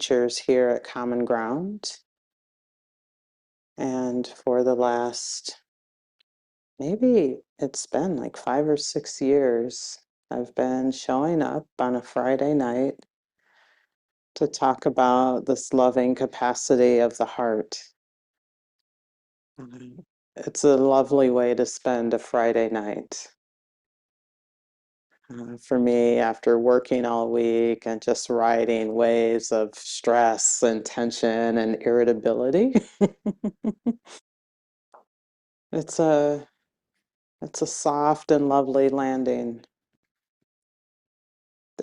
teachers here at Common Ground. And for the last, maybe it's been like 5 or 6 years, I've been showing up on a Friday night to talk about this loving capacity of the heart. It's a lovely way to spend a Friday night. For me, after working all week and just riding waves of stress and tension and irritability, it's a soft and lovely landing.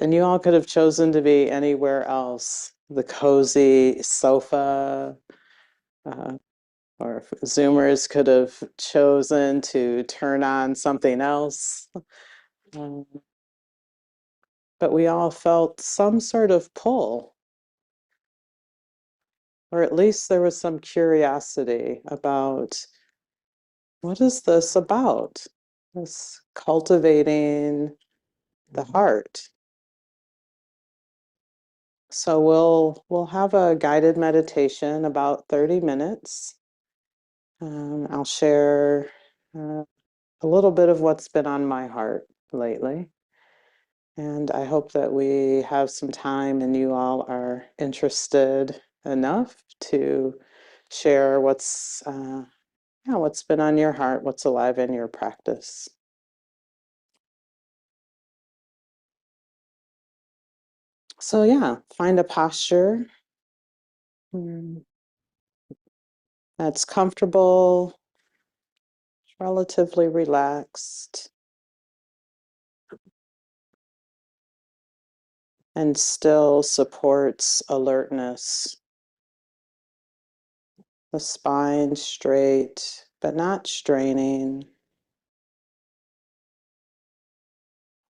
And you all could have chosen to be anywhere else. The cozy sofa, or if Zoomers could have chosen to turn on something else. Um, but we all felt some sort of pull, or at least there was some curiosity about what is this about? This cultivating the heart. So we'll have a guided meditation about 30 minutes. I'll share a little bit of what's been on my heart lately. And I hope that we have some time and you all are interested enough to share what's been on your heart, what's alive in your practice. So yeah, find a posture that's comfortable, relatively relaxed, and still supports alertness. The spine straight, but not straining.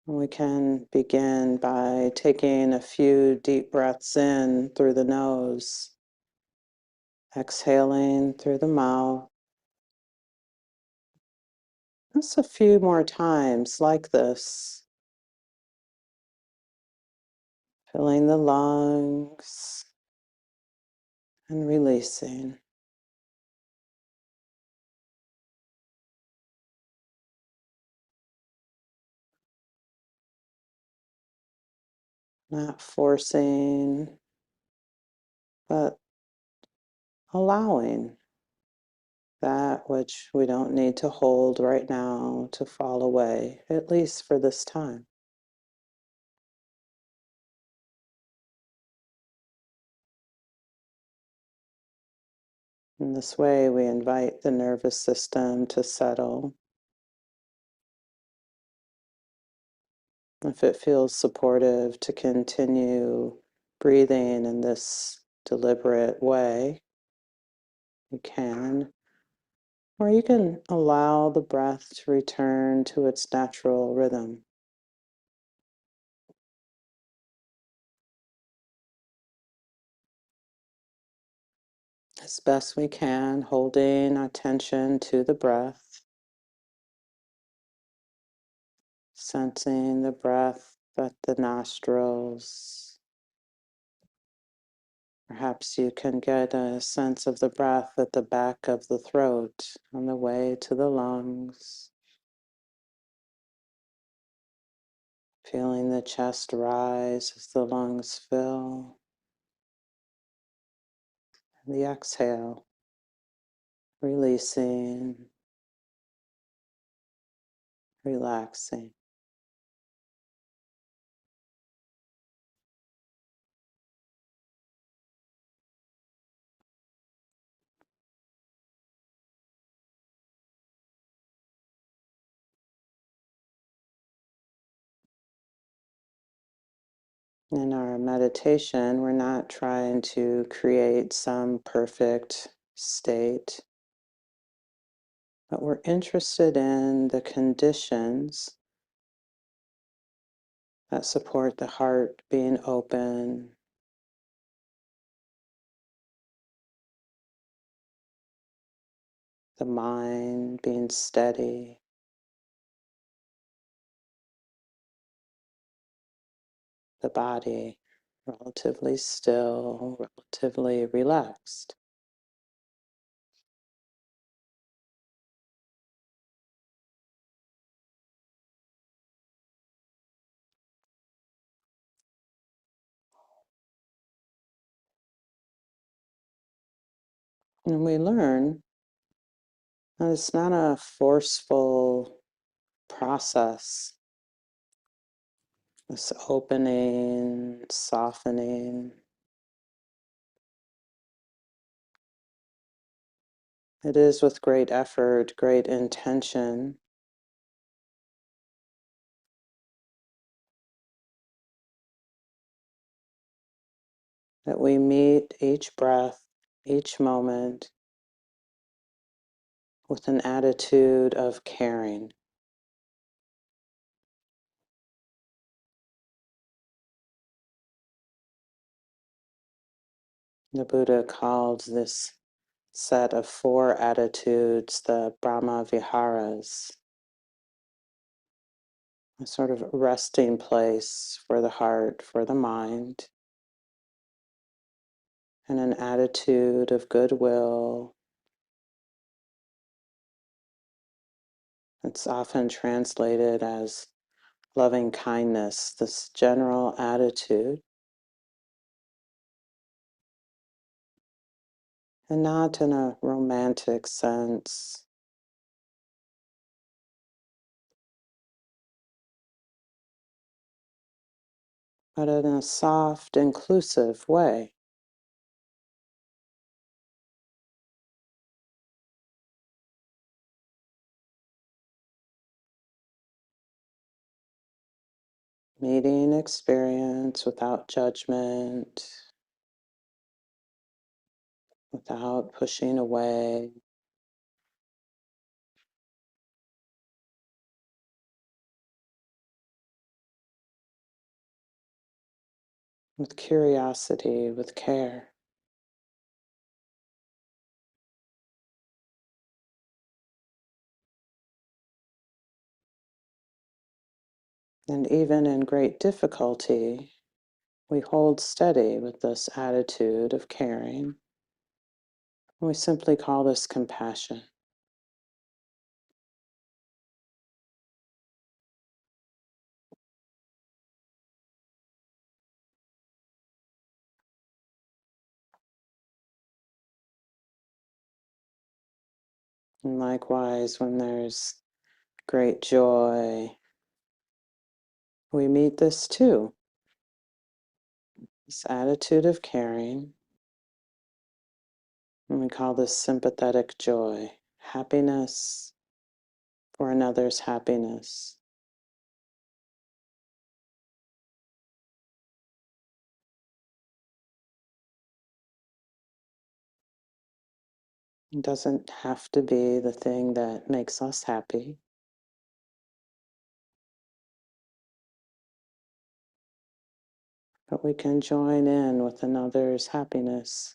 We can begin by taking a few deep breaths in through the nose, exhaling through the mouth. Just a few more times like this, filling the lungs and releasing. Not forcing, but allowing that which we don't need to hold right now to fall away, at least for this time. In this way, we invite the nervous system to settle. If it feels supportive to continue breathing in this deliberate way, you can. Or you can allow the breath to return to its natural rhythm. As best we can, holding attention to the breath, sensing the breath at the nostrils. Perhaps you can get a sense of the breath at the back of the throat on the way to the lungs. Feeling the chest rise as the lungs fill. And the exhale, releasing, relaxing. In our meditation, we're not trying to create some perfect state, but we're interested in the conditions that support the heart being open, the mind being steady, the body relatively still, relatively relaxed. And we learn that it's not a forceful process, this opening, softening. It is with great effort, great intention, that we meet each breath, each moment with an attitude of caring. The Buddha called this set of 4 attitudes the Brahma Viharas, a sort of resting place for the heart, for the mind, and an attitude of goodwill. It's often translated as loving kindness, this general attitude, and not in a romantic sense, but in a soft, inclusive way. Meeting experience without judgment, without pushing away, with curiosity, with care. And even in great difficulty, we hold steady with this attitude of caring. We simply call this compassion. And likewise, when there's great joy, we meet this too, this attitude of caring. And we call this sympathetic joy, happiness for another's happiness. It doesn't have to be the thing that makes us happy, but we can join in with another's happiness.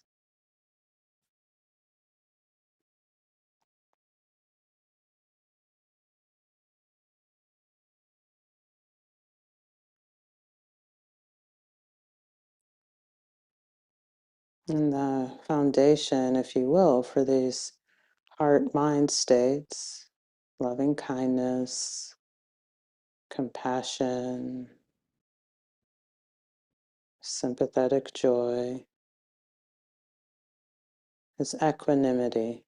And the foundation, if you will, for these heart-mind states, loving kindness, compassion, sympathetic joy, is equanimity,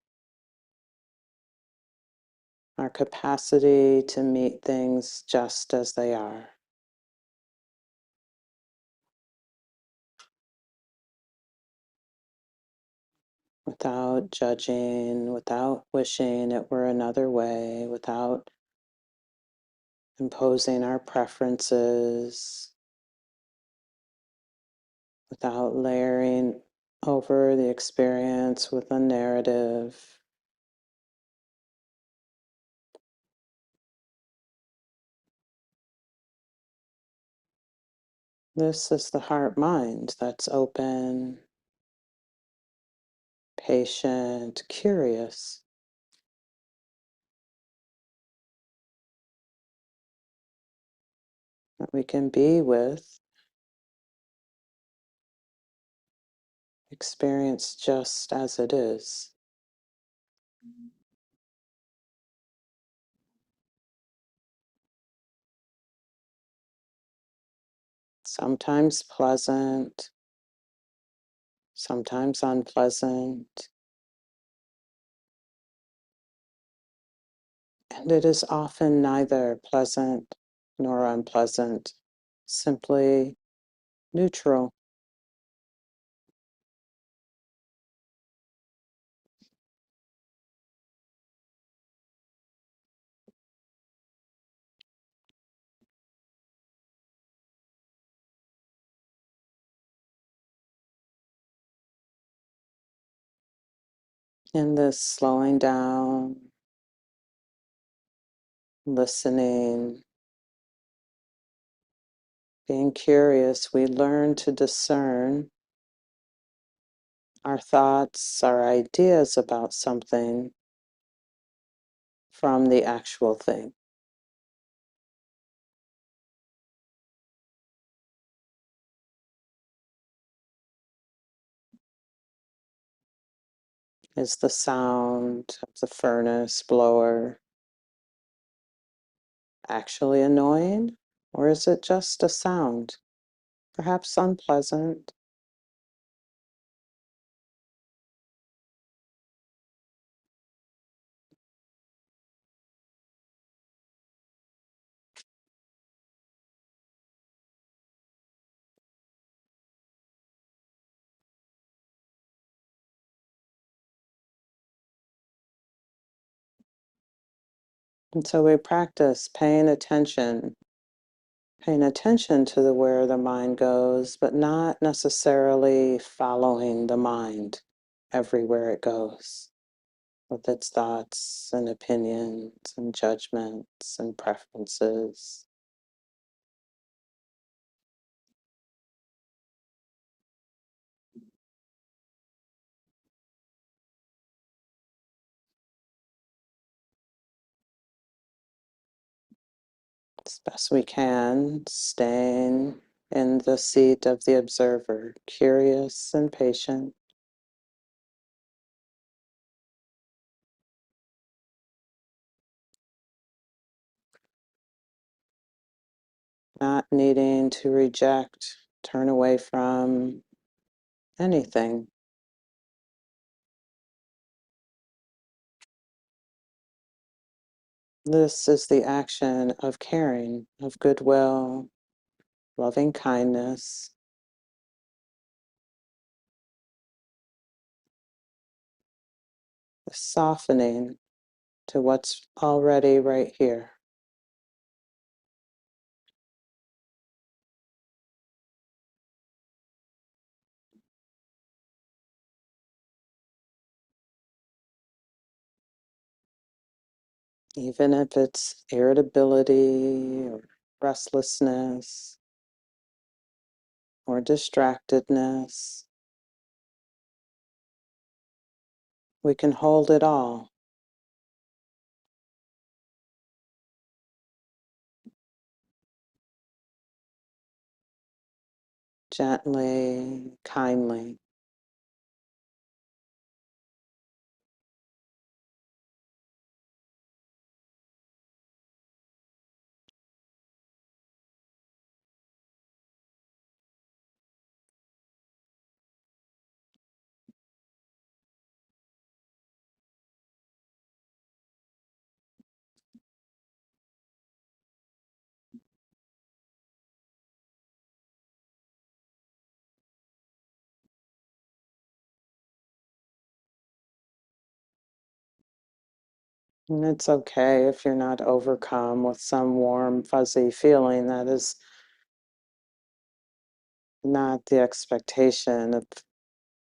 our capacity to meet things just as they are, without judging, without wishing it were another way, without imposing our preferences, without layering over the experience with a narrative. This is the heart mind that's open, patient, curious, that we can be with Experience just as it is. Sometimes pleasant, sometimes unpleasant, and it is often neither pleasant nor unpleasant, simply neutral. In this slowing down, listening, being curious, we learn to discern our thoughts, our ideas about something from the actual thing. Is the sound of the furnace blower actually annoying, or is it just a sound, perhaps unpleasant? And so we practice paying attention to where the mind goes, but not necessarily following the mind everywhere it goes, with its thoughts and opinions and judgments and preferences. As best we can, staying in the seat of the observer, curious and patient, not needing to reject, turn away from anything. This is the action of caring, of goodwill, loving kindness, the softening to what's already right here. Even if it's irritability or restlessness or distractedness, we can hold it all gently, kindly. And it's okay if you're not overcome with some warm, fuzzy feeling. That is not the expectation of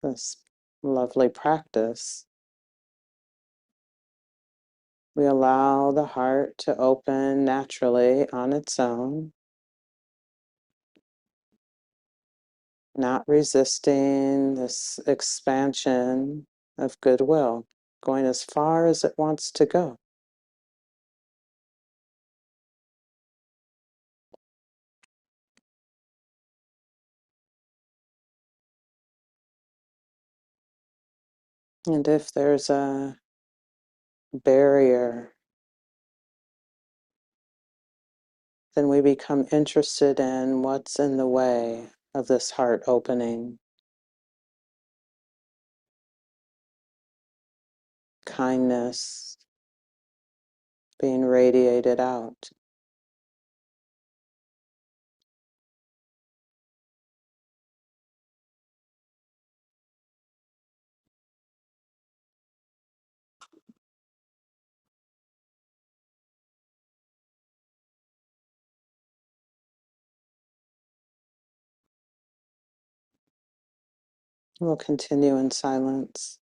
this lovely practice. We allow the heart to open naturally on its own, not resisting this expansion of goodwill, going as far as it wants to go. And if there's a barrier, then we become interested in what's in the way of this heart opening. Kindness being radiated out. We'll continue in silence.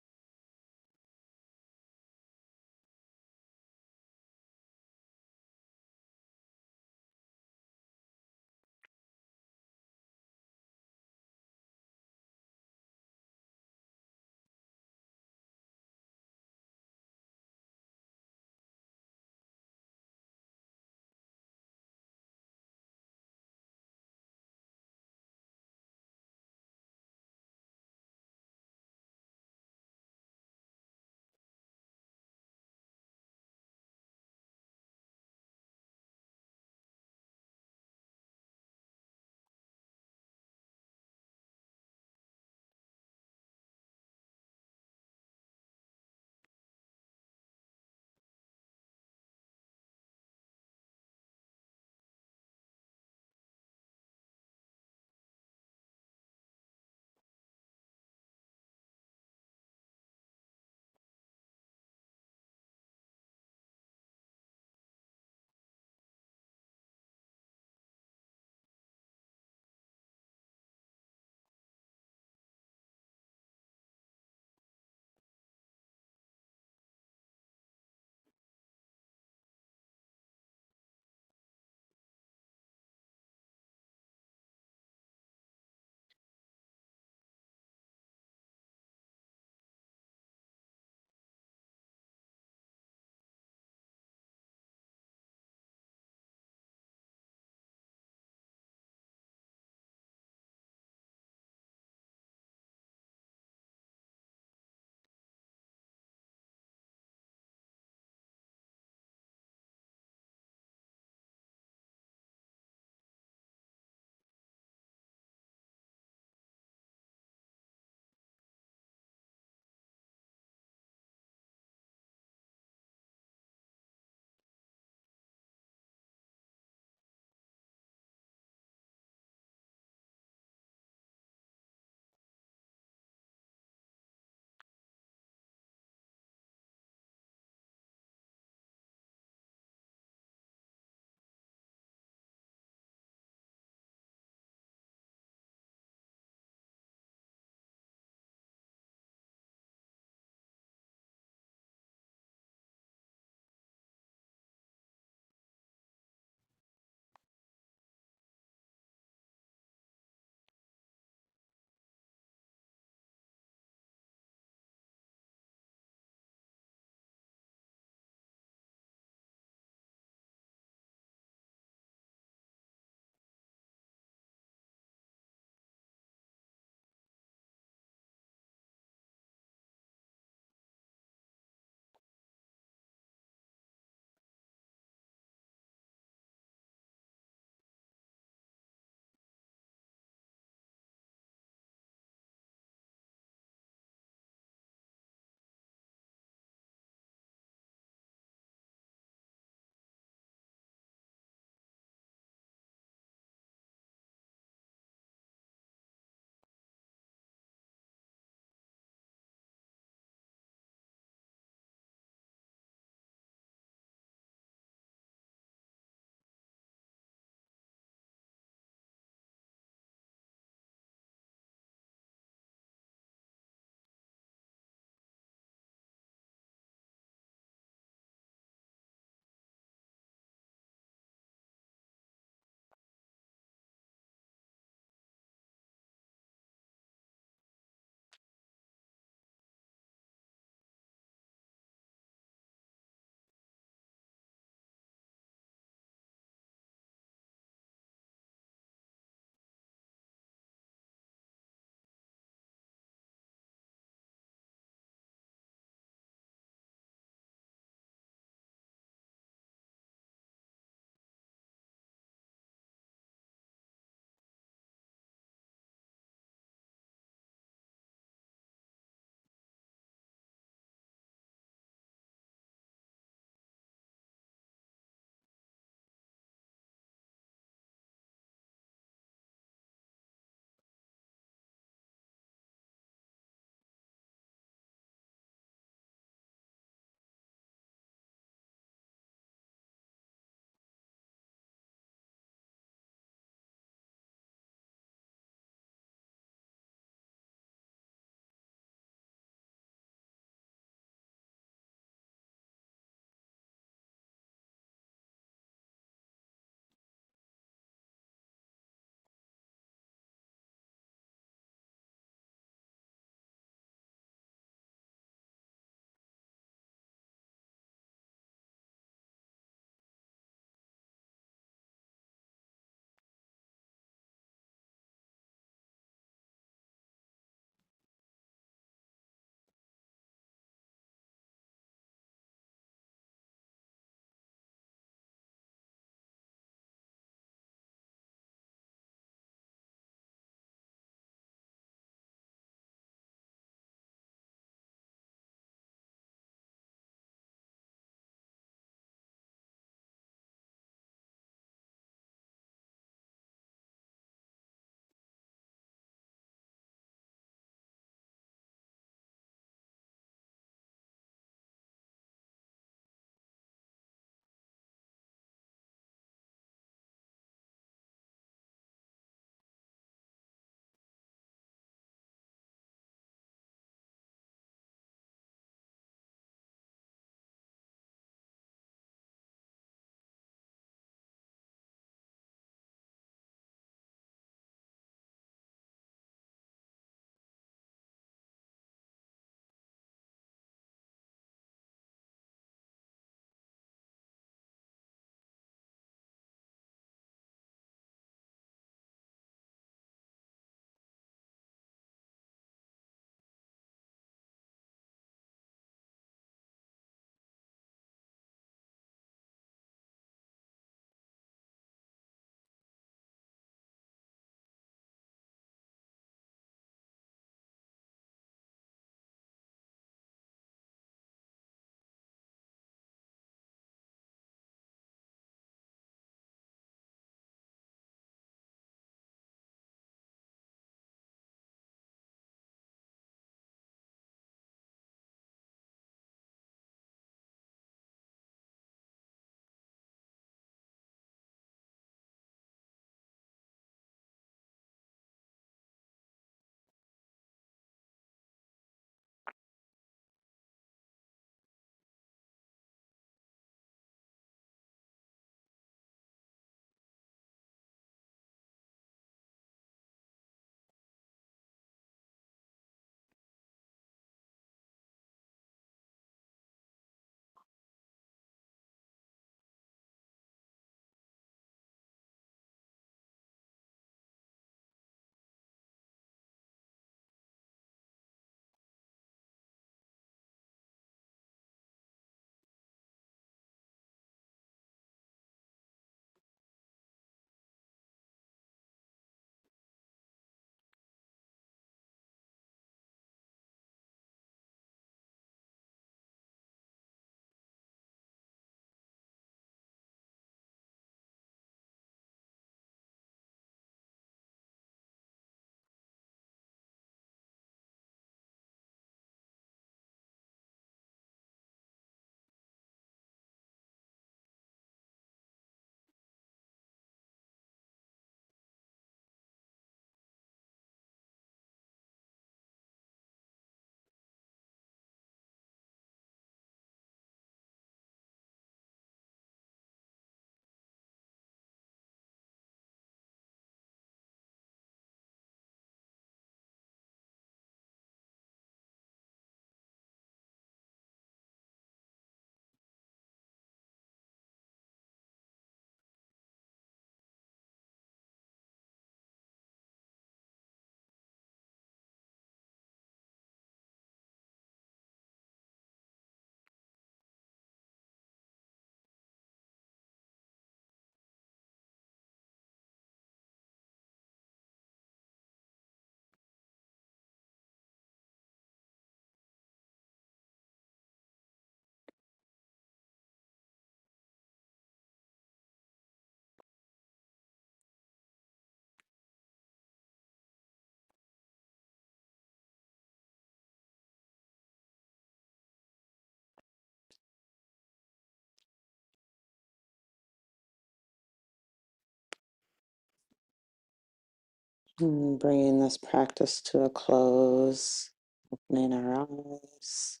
Bringing this practice to a close, opening our eyes,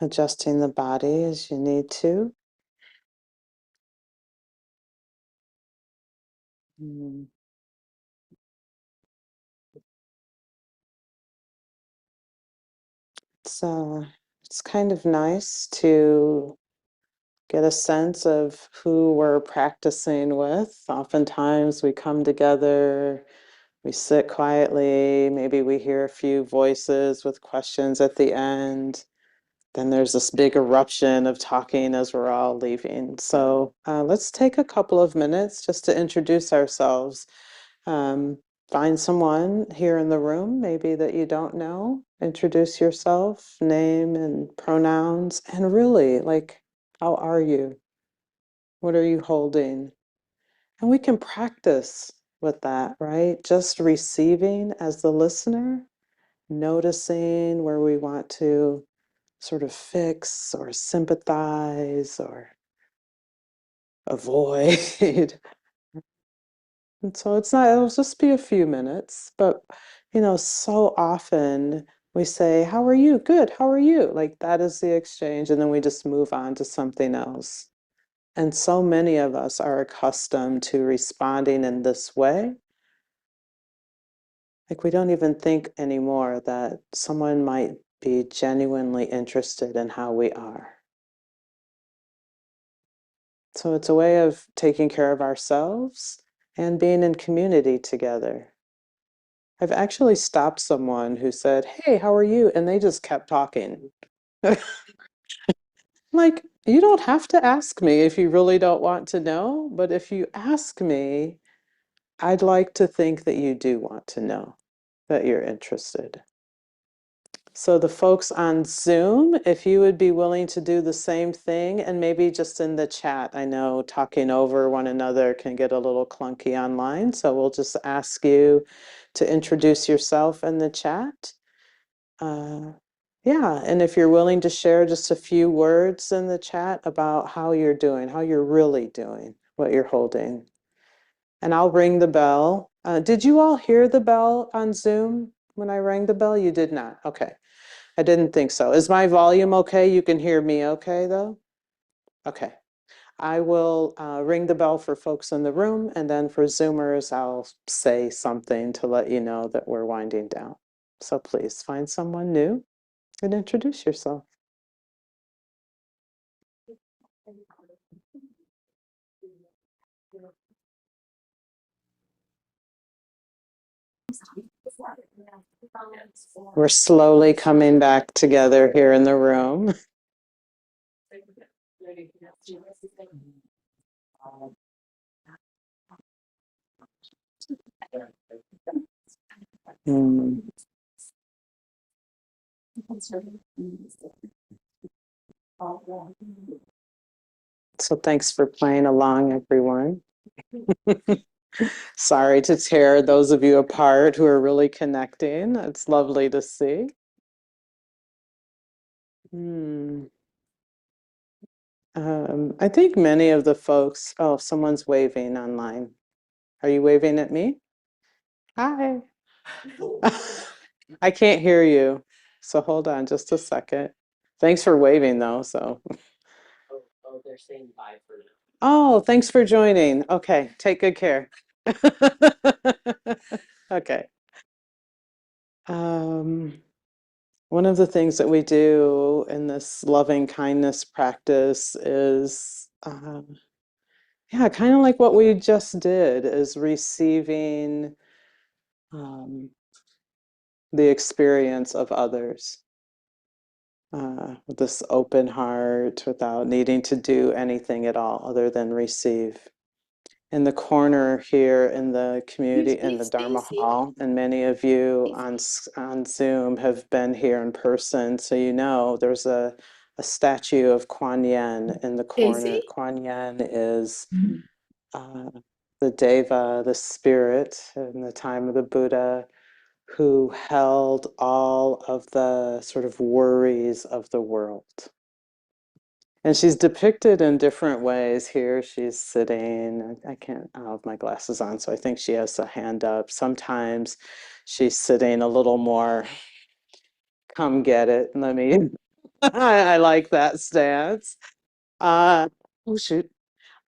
adjusting the body as you need to. Mm, It's it's kind of nice to get a sense of who we're practicing with. Oftentimes we come together, we sit quietly, maybe we hear a few voices with questions at the end. Then there's this big eruption of talking as we're all leaving. So let's take a couple of minutes just to introduce ourselves. Um, Find someone here in the room, maybe that you don't know. Introduce yourself, name and pronouns, and really, like, how are you? What are you holding? And we can practice with that, right? Just receiving as the listener, noticing where we want to sort of fix or sympathize or avoid. And so it'll just be a few minutes, but so often we say, "How are you?" "Good, how are you?" Like that is the exchange, and then we just move on to something else. And so many of us are accustomed to responding in this way. Like we don't even think anymore that someone might be genuinely interested in how we are. So it's a way of taking care of ourselves and being in community together. I've actually stopped someone who said, "Hey, how are you?" And they just kept talking. Like, you don't have to ask me if you really don't want to know, but if you ask me, I'd like to think that you do want to know, that you're interested. So the folks on Zoom, if you would be willing to do the same thing, and maybe just in the chat, I know talking over one another can get a little clunky online, so we'll just ask you to introduce yourself in the chat. Yeah, and if you're willing to share just a few words in the chat about how you're doing, how you're really doing, what you're holding. And I'll ring the bell. Did you all hear the bell on Zoom when I rang the bell? You did not. Okay. I didn't think so. Is my volume okay? You can hear me okay, though? Okay. I will ring the bell for folks in the room, and then for Zoomers, I'll say something to let you know that we're winding down. So please find someone new and introduce yourself. We're slowly coming back together here in the room. Mm. So thanks for playing along, everyone. Sorry to tear those of you apart who are really connecting. It's lovely to see. Hmm. I think many of the folks, oh, someone's waving online. Are you waving at me? Hi. I can't hear you. So hold on just a second. Thanks for waving though. So, oh, thanks for joining. Okay, take good care. Okay. Um, One of the things that we do in this loving kindness practice is, yeah, kind of like what we just did, is receiving um, the experience of others with this open heart without needing to do anything at all other than receive. In the corner here in the community, in the Dharma hall, and many of you on Zoom have been here in person, so you know there's a statue of Kuan Yin in the corner. Kuan Yin is uh, the Deva, the spirit in the time of the Buddha, who held all of the sort of worries of the world. And she's depicted in different ways. Here she's sitting. I can't, I don't have my glasses on, so I think she has a hand up. Sometimes she's sitting a little more, come get it. Let me, I like that stance. Oh, shoot.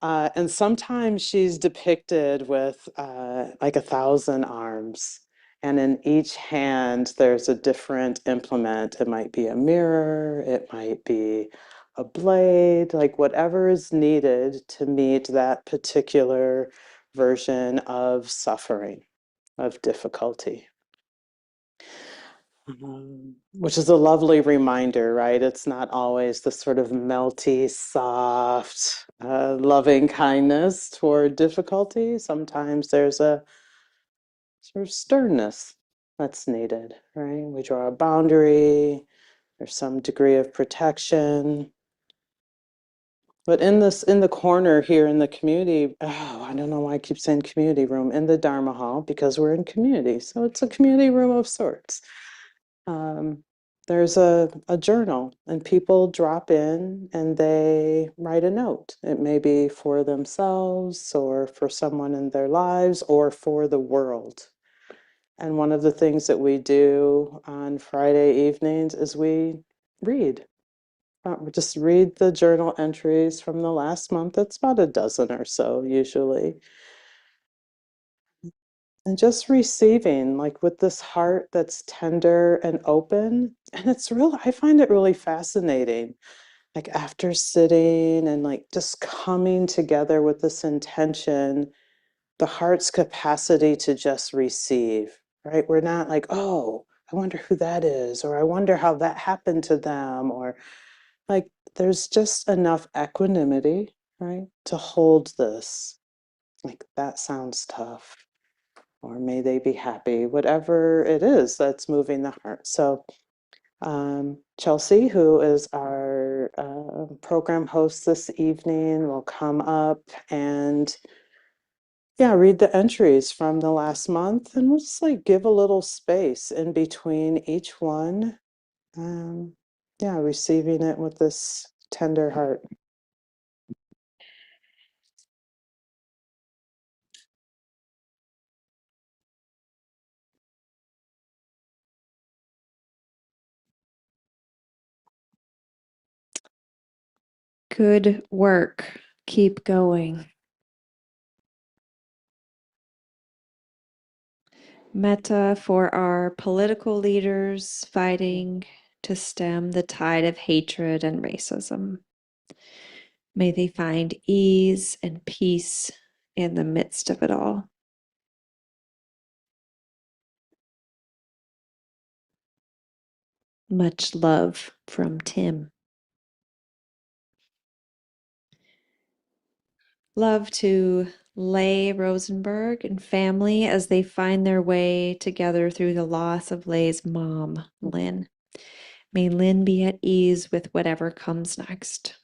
And sometimes she's depicted with like 1,000 arms. And in each hand, there's a different implement. It might be a mirror, it might be a blade, like whatever is needed to meet that particular version of suffering, of difficulty. Which is a lovely reminder, right? It's not always the sort of melty, soft, loving kindness toward difficulty. Sometimes there's a sort of sternness that's needed, right? We draw a boundary, there's some degree of protection. But in this, in the corner here in the community, oh, I don't know why I keep saying community room, in the Dharma hall, because we're in community. So it's a community room of sorts. Um, there's a journal, and people drop in and they write a note. It may be for themselves or for someone in their lives or for the world. And one of the things that we do on Friday evenings is we read. We just read the journal entries from the last month. It's about a dozen or so usually. And just receiving, like with this heart that's tender and open. And it's real, I find it really fascinating. Like after sitting and like just coming together with this intention, the heart's capacity to just receive, right? We're not like, oh, I wonder who that is, or I wonder how that happened to them, or like there's just enough equanimity, right, to hold this. Like that sounds tough, or may they be happy, whatever it is that's moving the heart. So Chelsea, who is our program host this evening, will come up and yeah, read the entries from the last month, and we'll just like give a little space in between each one. Um, yeah, receiving it with this tender heart. Good work. Keep going. Metta for our political leaders fighting to stem the tide of hatred and racism. May they find ease and peace in the midst of it all. Much love from Tim. Love to Leigh Rosenberg and family as they find their way together through the loss of Leigh's mom, Lynn. May Lynn be at ease with whatever comes next.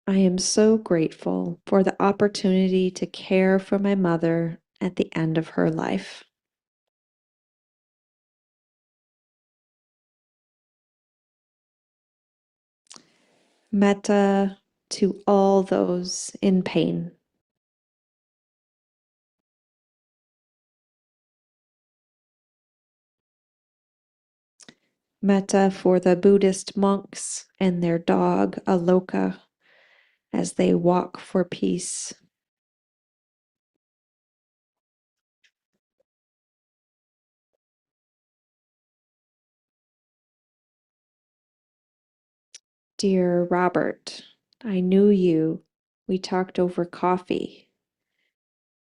I am so grateful for the opportunity to care for my mother at the end of her life. Metta to all those in pain. Metta for the Buddhist monks and their dog Aloka as they walk for peace. Dear Robert, I knew you. We talked over coffee.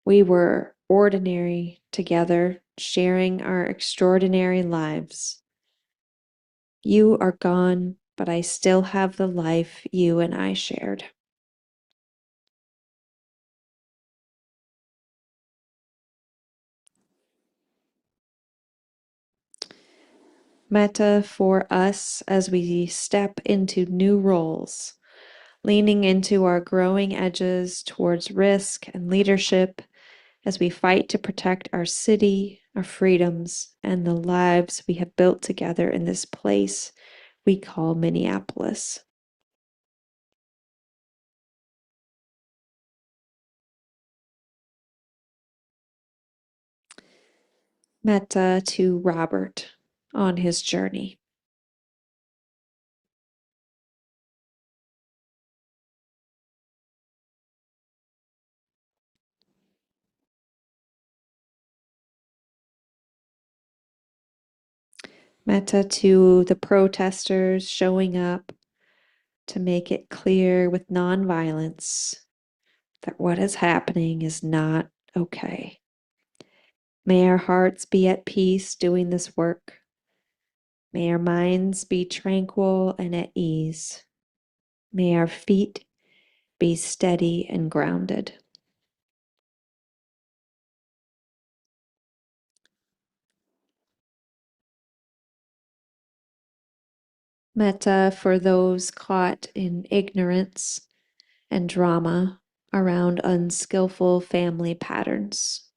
We were ordinary together, sharing our extraordinary lives. You are gone, but I still have the life you and I shared. Metta for us as we step into new roles, leaning into our growing edges towards risk and leadership as we fight to protect our city, our freedoms, and the lives we have built together in this place we call Minneapolis. Metta to Robert on his journey. Metta to the protesters showing up to make it clear with nonviolence that what is happening is not okay. May our hearts be at peace doing this work. May our minds be tranquil and at ease. May our feet be steady and grounded. Metta for those caught in ignorance and drama around unskillful family patterns.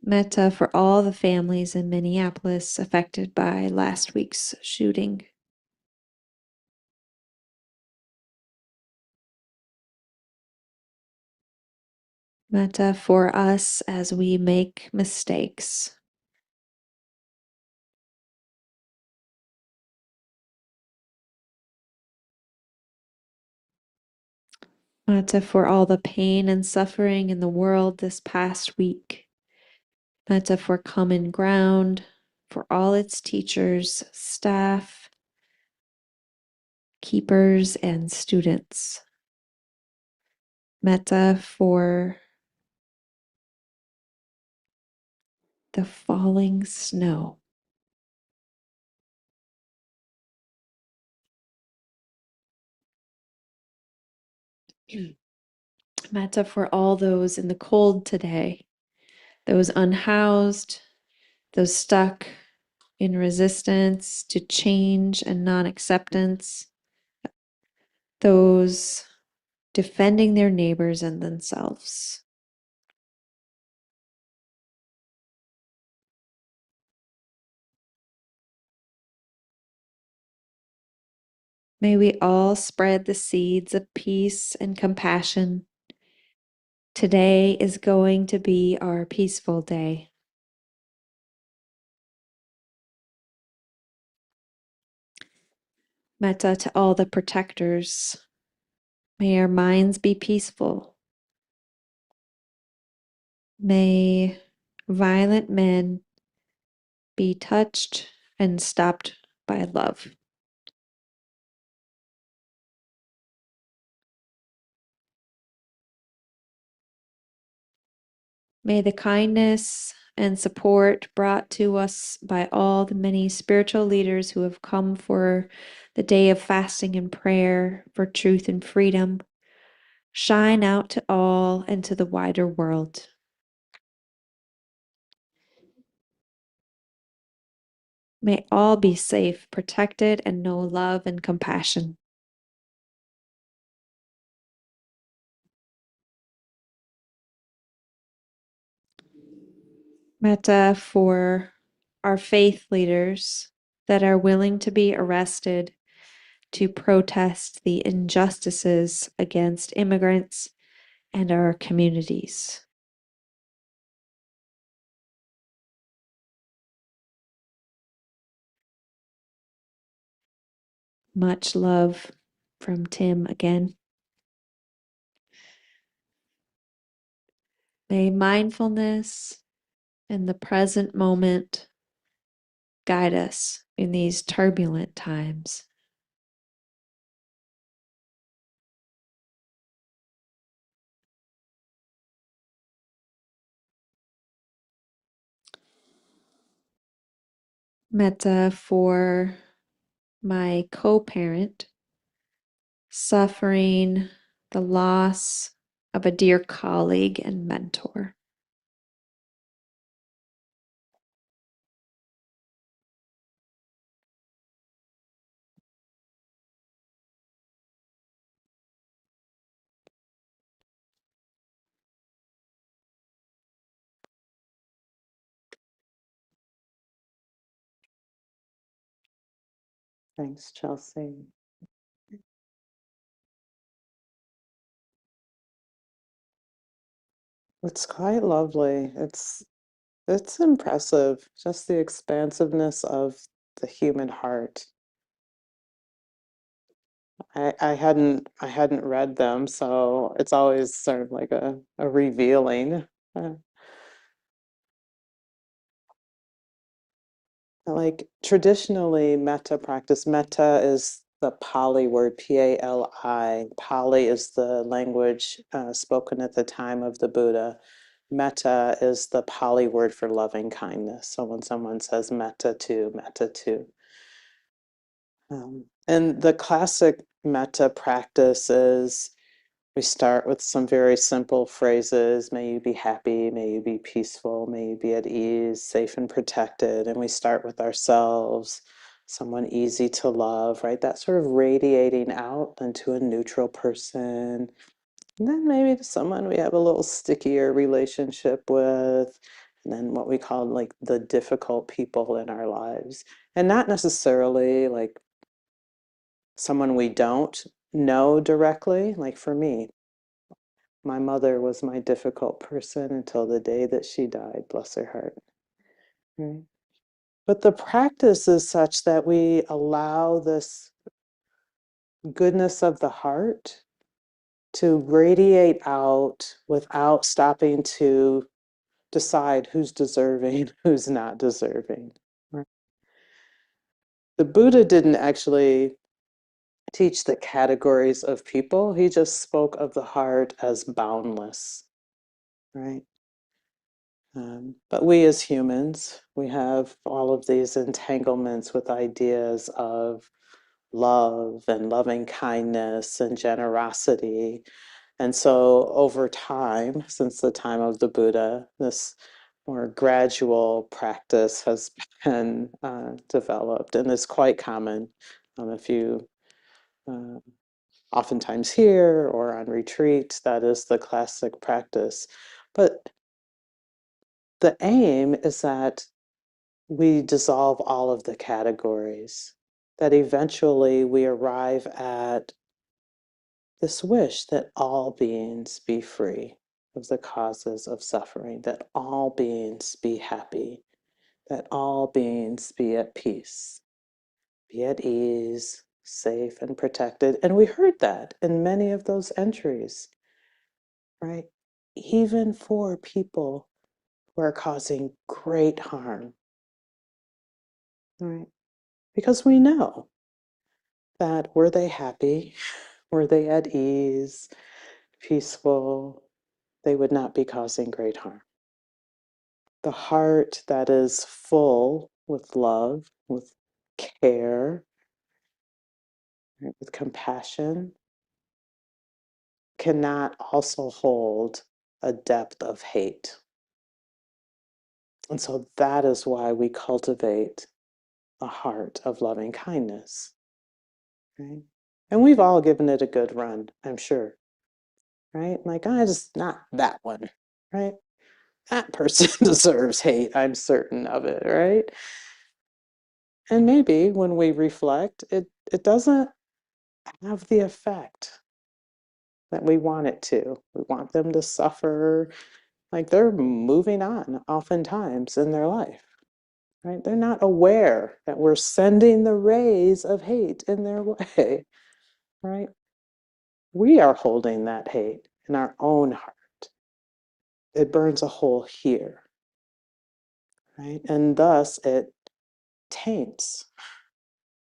Metta for all the families in Minneapolis affected by last week's shooting. Metta for us as we make mistakes. Metta for all the pain and suffering in the world this past week. Metta for common ground, for all its teachers, staff, keepers, and students. Metta for the falling snow. Metta for all those in the cold today, those unhoused, those stuck in resistance to change and non-acceptance, those defending their neighbors and themselves. May we all spread the seeds of peace and compassion. Today is going to be our peaceful day. Metta to all the protectors. May our minds be peaceful. May violent men be touched and stopped by love. May the kindness and support brought to us by all the many spiritual leaders who have come for the day of fasting and prayer for truth and freedom shine out to all and to the wider world. May all be safe, protected, and know love and compassion. Metta for our faith leaders that are willing to be arrested to protest the injustices against immigrants and our communities. Much love from Tim again. May mindfulness and the present moment guide us in these turbulent times. Metta for my co-parent suffering the loss of a dear colleague and mentor. Thanks, Chelsea. It's quite lovely. It's impressive, just the expansiveness of the human heart. I hadn't read them, so it's always sort of like a revealing. Uh, like traditionally, metta practice, metta is the Pali word, Pali. Pali is the language spoken at the time of the Buddha. Metta is the Pali word for loving kindness. So when someone says metta too. And the classic metta practice is we start with some very simple phrases. May you be happy, may you be peaceful, may you be at ease, safe and protected. And we start with ourselves, someone easy to love, right? That sort of radiating out into a neutral person. And then maybe to someone we have a little stickier relationship with. And then what we call like the difficult people in our lives. And not necessarily like someone we don't know directly. Like for me, my mother was my difficult person until the day that she died, bless her heart. Right? But the practice is such that we allow this goodness of the heart to radiate out without stopping to decide who's deserving, who's not deserving. Right? The Buddha didn't actually teach the categories of people, he just spoke of the heart as boundless, right? But we as humans, we have all of these entanglements with ideas of love and loving kindness and generosity. And so over time, since the time of the Buddha, this more gradual practice has been developed and is quite common. If you uh, oftentimes here or on retreat, that is the classic practice. But the aim is that we dissolve all of the categories, that eventually we arrive at this wish that all beings be free of the causes of suffering, that all beings be happy, that all beings be at peace, be at ease, safe and protected. And we heard that in many of those entries, right? Even for people who are causing great harm, right? Because we know that were they happy, were they at ease, peaceful, they would not be causing great harm. The heart that is full with love, with care, right, with compassion, cannot also hold a depth of hate. And so that is why we cultivate a heart of loving kindness, right? And we've all given it a good run, I'm sure, right? Like, I just not that one, right? That person deserves hate, I'm certain of it, right? And maybe when we reflect, it doesn't have the effect that we want it to. We want them to suffer, like they're moving on oftentimes in their life, right? They're not aware that we're sending the rays of hate in their way, right? We are holding that hate in our own heart. It burns a hole here, right? And thus it taints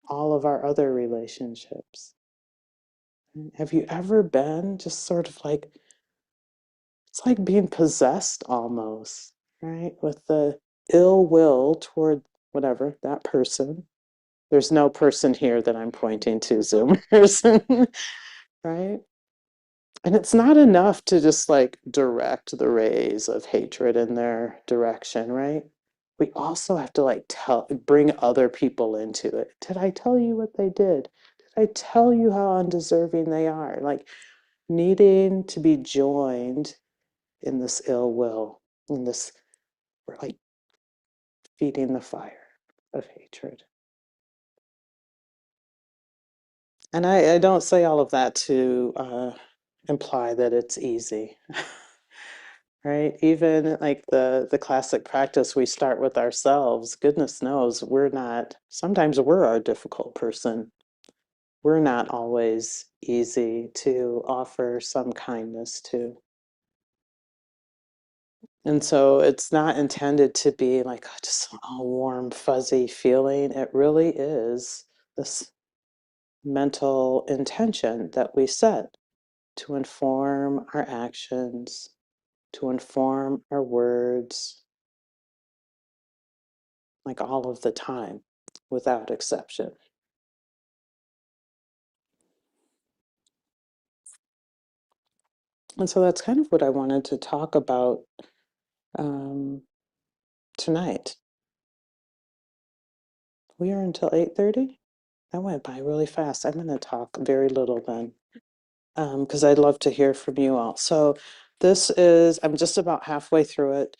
all of our other relationships. Have you ever been just sort of like, it's like being possessed almost, right? With the ill will toward whatever, that person. There's no person here that I'm pointing to, Zoomers, right? And it's not enough to just like direct the rays of hatred in their direction, right? We also have to like bring other people into it. Did I tell you what they did? Did I tell you how undeserving they are? Like needing to be joined in this ill will, in this, we're like feeding the fire of hatred. And I don't say all of that to imply that it's easy, right? Even like the classic practice, we start with ourselves. Goodness knows we're not, sometimes we're our difficult person. We're not always easy to offer some kindness to. And so it's not intended to be like just a warm, fuzzy feeling. It really is this mental intention that we set to inform our actions, to inform our words, like all of the time, without exception. And so that's kind of what I wanted to talk about um, tonight. We are until 8:30. That went by really fast. I'm going to talk very little then, because I'd love to hear from you all. So this is, I'm just about halfway through it.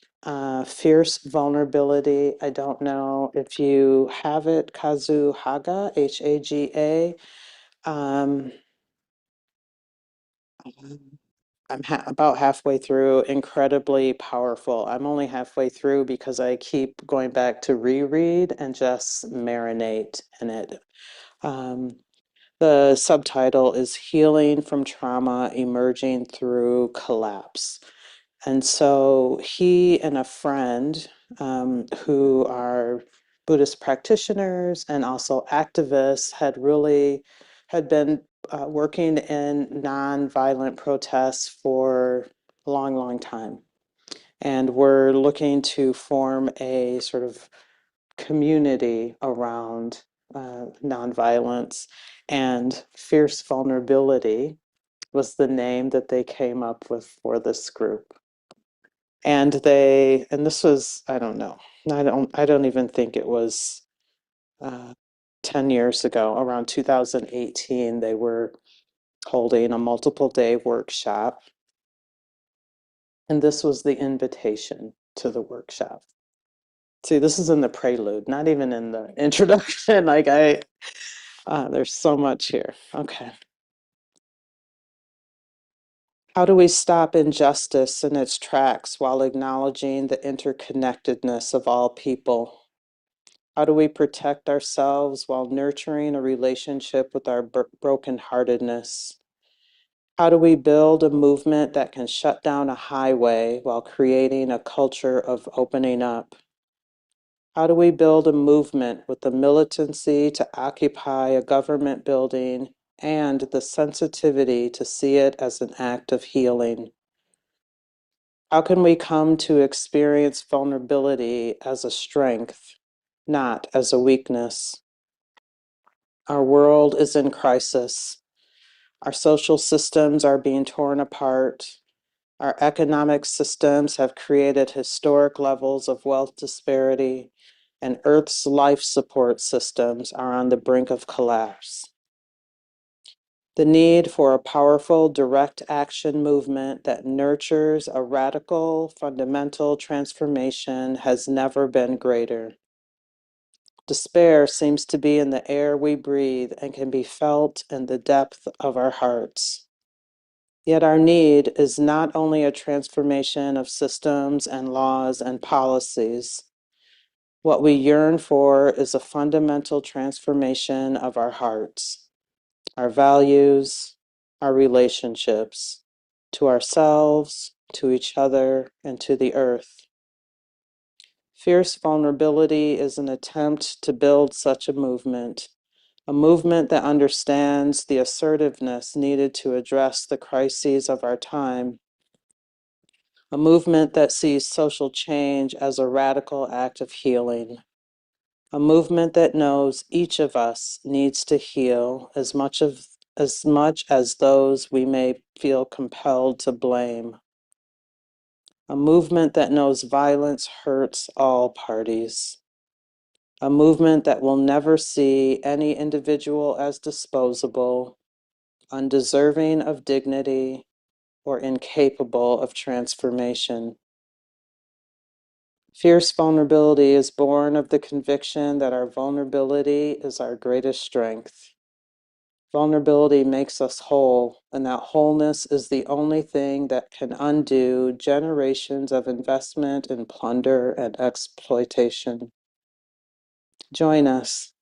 Fierce vulnerability. I don't know if you have it. Kazu Haga, Haga. Um, I'm about halfway through. Incredibly powerful. I'm only halfway through because I keep going back to reread and just marinate in it. Um, The subtitle is Healing from Trauma Emerging Through Collapse. And so he and a friend who are Buddhist practitioners and also activists had been working in nonviolent protests for a long, long time. And we're looking to form a sort of community around nonviolence, and fierce vulnerability was the name that they came up with for this group. And this was, I don't know, I don't even think it was uh, 10 years ago, around 2018, they were holding a multiple day workshop. And this was the invitation to the workshop. See, this is in the prelude, not even in the introduction. There's so much here. Okay. How do we stop injustice in its tracks while acknowledging the interconnectedness of all people? How do we protect ourselves while nurturing a relationship with our brokenheartedness? How do we build a movement that can shut down a highway while creating a culture of opening up? How do we build a movement with the militancy to occupy a government building and the sensitivity to see it as an act of healing? How can we come to experience vulnerability as a strength, not as a weakness? Our world is in crisis. Our social systems are being torn apart. Our economic systems have created historic levels of wealth disparity, and Earth's life support systems are on the brink of collapse. The need for a powerful direct action movement that nurtures a radical fundamental transformation has never been greater. Despair seems to be in the air we breathe and can be felt in the depth of our hearts. Yet our need is not only a transformation of systems and laws and policies. What we yearn for is a fundamental transformation of our hearts, our values, our relationships, to ourselves, to each other, and to the earth. Fierce vulnerability is an attempt to build such a movement that understands the assertiveness needed to address the crises of our time, a movement that sees social change as a radical act of healing, a movement that knows each of us needs to heal as much as those we may feel compelled to blame. A movement that knows violence hurts all parties. A movement that will never see any individual as disposable, undeserving of dignity, or incapable of transformation. Fierce vulnerability is born of the conviction that our vulnerability is our greatest strength. Vulnerability makes us whole, and that wholeness is the only thing that can undo generations of investment in plunder and exploitation. Join us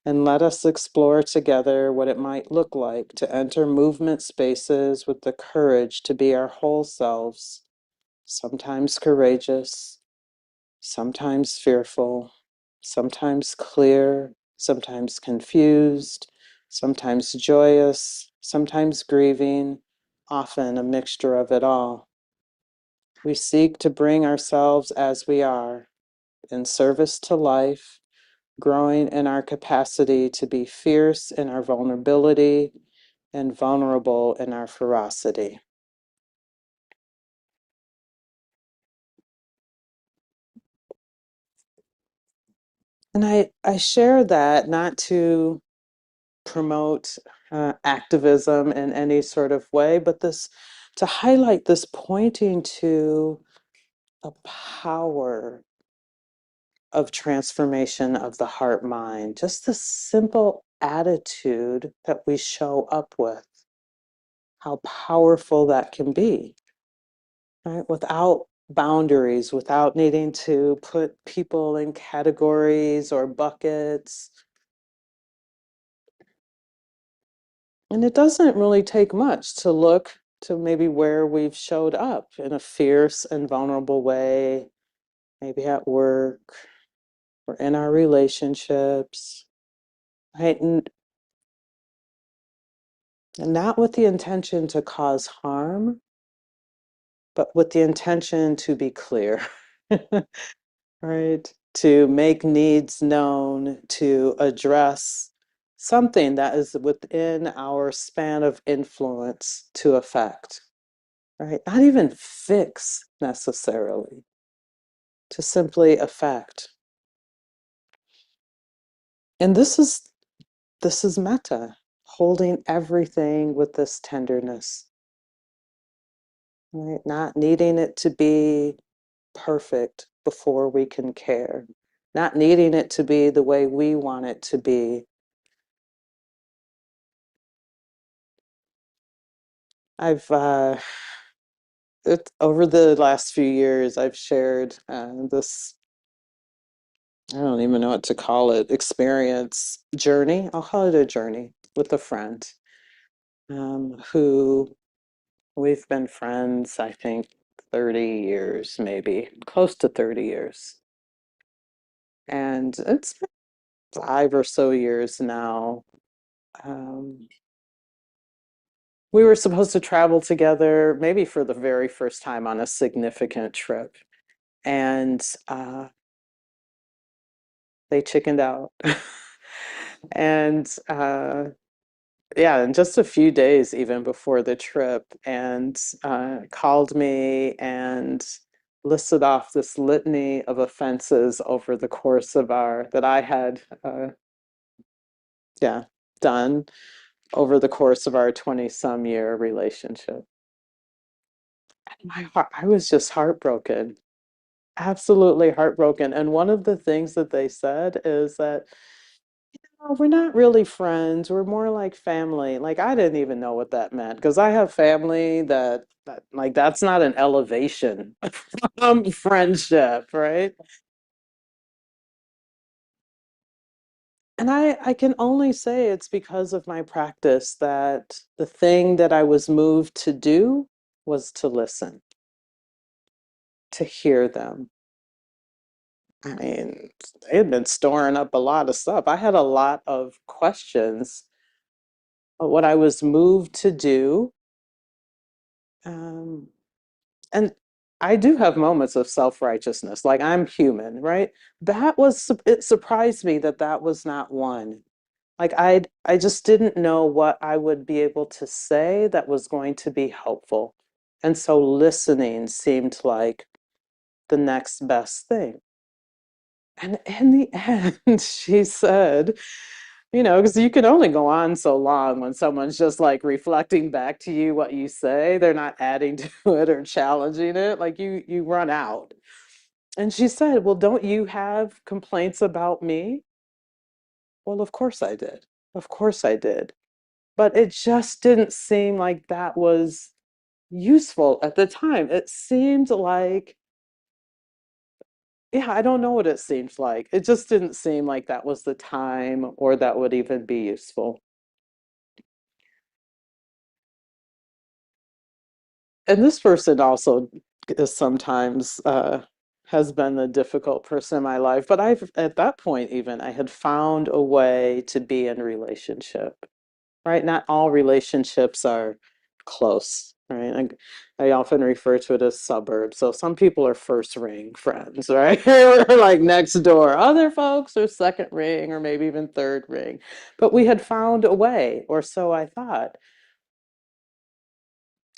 and let us explore together what it might look like to enter movement spaces with the courage to be our whole selves, sometimes courageous, sometimes fearful, sometimes clear, sometimes confused, sometimes joyous, sometimes grieving, often a mixture of it all. We seek to bring ourselves as we are, in service to life, growing in our capacity to be fierce in our vulnerability and vulnerable in our ferocity. And I share that not to promote activism in any sort of way, but this to highlight this pointing to a power of transformation of the heart mind, just the simple attitude that we show up with, how powerful that can be, right? Without boundaries, without needing to put people in categories or buckets. And it doesn't really take much to look to maybe where we've showed up in a fierce and vulnerable way, maybe at work or in our relationships, right? And not with the intention to cause harm, but with the intention to be clear, right? To make needs known, to address something that is within our span of influence to affect, right? Not even fix necessarily, to simply affect. And this is metta, holding everything with this tenderness, right? Not needing it to be perfect before we can care, not needing it to be the way we want it to be. I've over the last few years, I've shared this, I don't even know what to call it, experience, journey. I'll call it a journey with a friend who we've been friends, I think, 30 years, maybe close to 30 years. And it's been 5 or so years now. Um, we were supposed to travel together, maybe for the very first time on a significant trip. And they chickened out. And yeah, in just a few days, even before the trip, and called me and listed off this litany of offenses over the course of that I had, yeah, done over the course of our 20 some year relationship. And my heart, I was just heartbroken, absolutely heartbroken. And one of the things that they said is that, "Oh, we're not really friends. We're more like family." Like I didn't even know what that meant because I have family that like that's not an elevation from friendship, right? And I can only say it's because of my practice that the thing that I was moved to do was to listen, to hear them. I mean, they had been storing up a lot of stuff. I had a lot of questions. But what I was moved to do, um, and I do have moments of self-righteousness, like I'm human, right? It surprised me that that was not one. Like I just didn't know what I would be able to say that was going to be helpful. And so listening seemed like the next best thing. And in the end, she said, because you can only go on so long when someone's just like reflecting back to you what you say. They're not adding to it or challenging it. Like you run out. And she said, "Well, don't you have complaints about me?" Well, of course I did. Of course I did. but it just didn't seem like that was useful at the time. It seemed like, yeah, I don't know what it seemed like. It just didn't seem like that was the time or that would even be useful. And this person also is sometimes has been the difficult person in my life. But I've, at that point, even I had found a way to be in relationship, right? Not all relationships are close, right? I often refer to it as suburbs. So some people are first ring friends, right? We're like next door. Other folks are second ring or maybe even third ring. But we had found a way, or so I thought.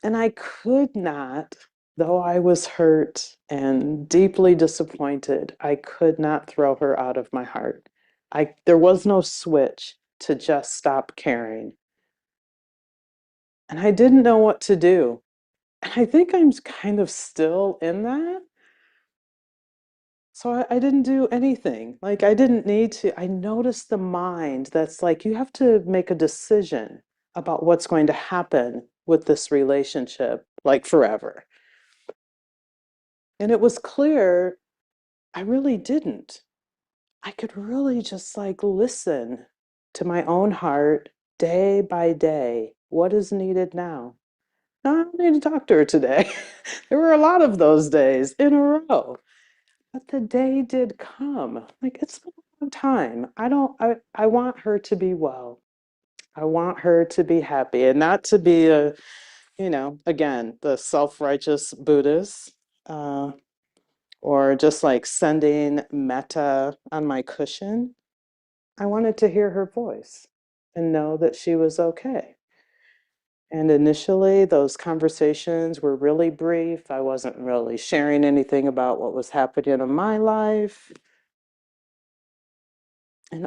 And I could not, though I was hurt and deeply disappointed, I could not throw her out of my heart. There was no switch to just stop caring. And I didn't know what to do. And I think I'm kind of still in that. So I didn't do anything. Like I didn't need to. I noticed the mind that's like, you have to make a decision about what's going to happen with this relationship, like forever. And it was clear I really didn't. I could really just like listen to my own heart day by day. What is needed now? No, I don't need to talk to her today. There were a lot of those days in a row. But the day did come. Like it's been a long time. I want her to be well. I want her to be happy and not to be a, again, the self-righteous Buddhist. Or just like sending metta on my cushion. I wanted to hear her voice and know that she was okay. And initially, those conversations were really brief. I wasn't really sharing anything about what was happening in my life. And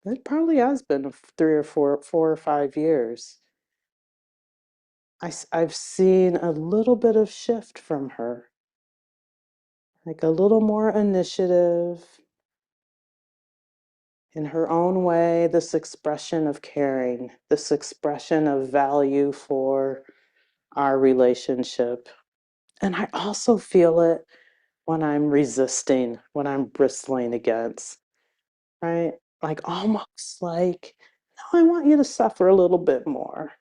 it probably has been 3 or 4 or 5 years. I've seen a little bit of shift from her, like a little more initiative, in her own way, this expression of caring, this expression of value for our relationship. And I also feel it when I'm resisting, when I'm bristling against, right? Like almost like, no, I want you to suffer a little bit more.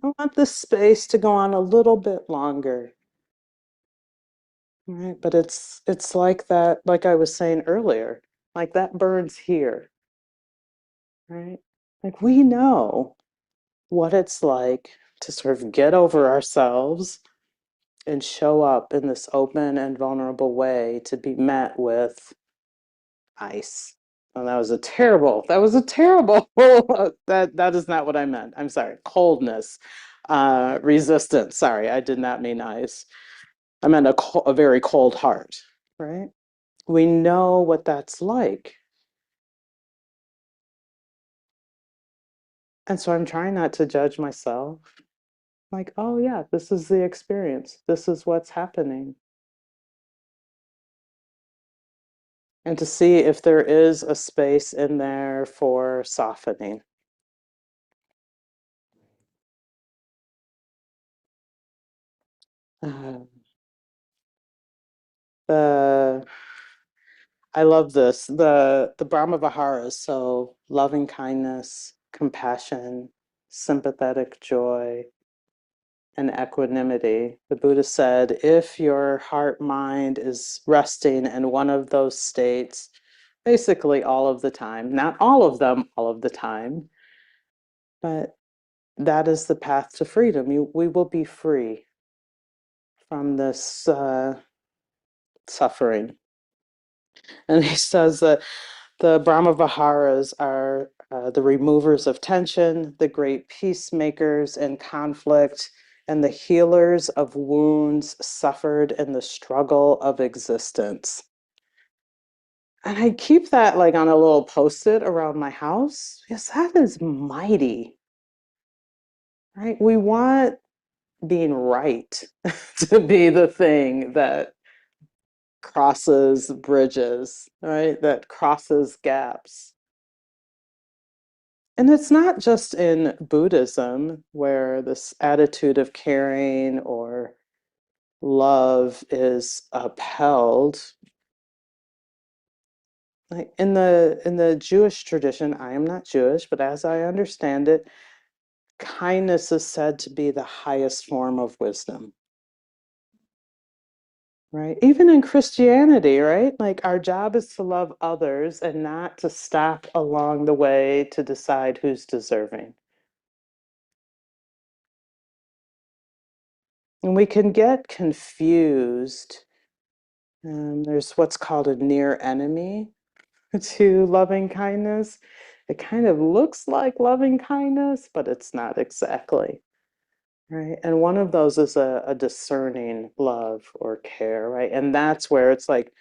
I want this space to go on a little bit longer. Right? But it's like that, like I was saying earlier, like that burns here, right? Like we know what it's like to sort of get over ourselves and show up in this open and vulnerable way to be met with ice. And that was a terrible, that is not what I meant. I'm sorry, coldness, resistance. Sorry, I did not mean ice. I meant a very cold heart, right? We know what that's like. And so I'm trying not to judge myself. Like, oh yeah, this is the experience. This is what's happening. And to see if there is a space in there for softening. Uh, the I love this. The Brahma Viharas, so loving kindness, compassion, sympathetic joy, and equanimity. The Buddha said, if your heart mind is resting in one of those states, basically all of the time, not all of them all of the time, but that is the path to freedom. We will be free from this suffering. And he says that the Brahma Viharas are the removers of tension, the great peacemakers in conflict, and the healers of wounds suffered in the struggle of existence. And I keep that like on a little post-it around my house because that is mighty, right? We want being right to be the thing that crosses bridges, right? That crosses gaps. And it's not just in Buddhism where this attitude of caring or love is upheld. Like in the Jewish tradition, I am not Jewish, but as I understand it, kindness is said to be the highest form of wisdom, right? Even in Christianity, right? Like our job is to love others and not to stop along the way to decide who's deserving. And we can get confused. There's what's called a near enemy to loving kindness. It kind of looks like loving kindness, but it's not exactly. Right. And one of those is a discerning love or care, right? And that's where it's like,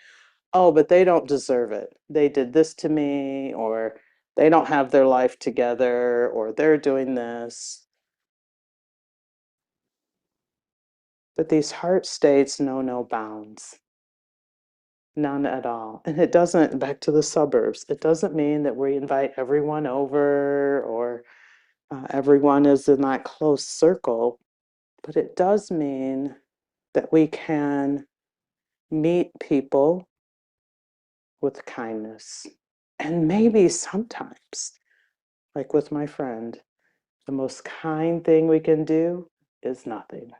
oh, but they don't deserve it. They did this to me, or they don't have their life together, or they're doing this. But these heart states know no bounds, none at all. And it doesn't, back to the suburbs, it doesn't mean that we invite everyone over or everyone is in that close circle, but it does mean that we can meet people with kindness. And maybe sometimes, like with my friend, the most kind thing we can do is nothing,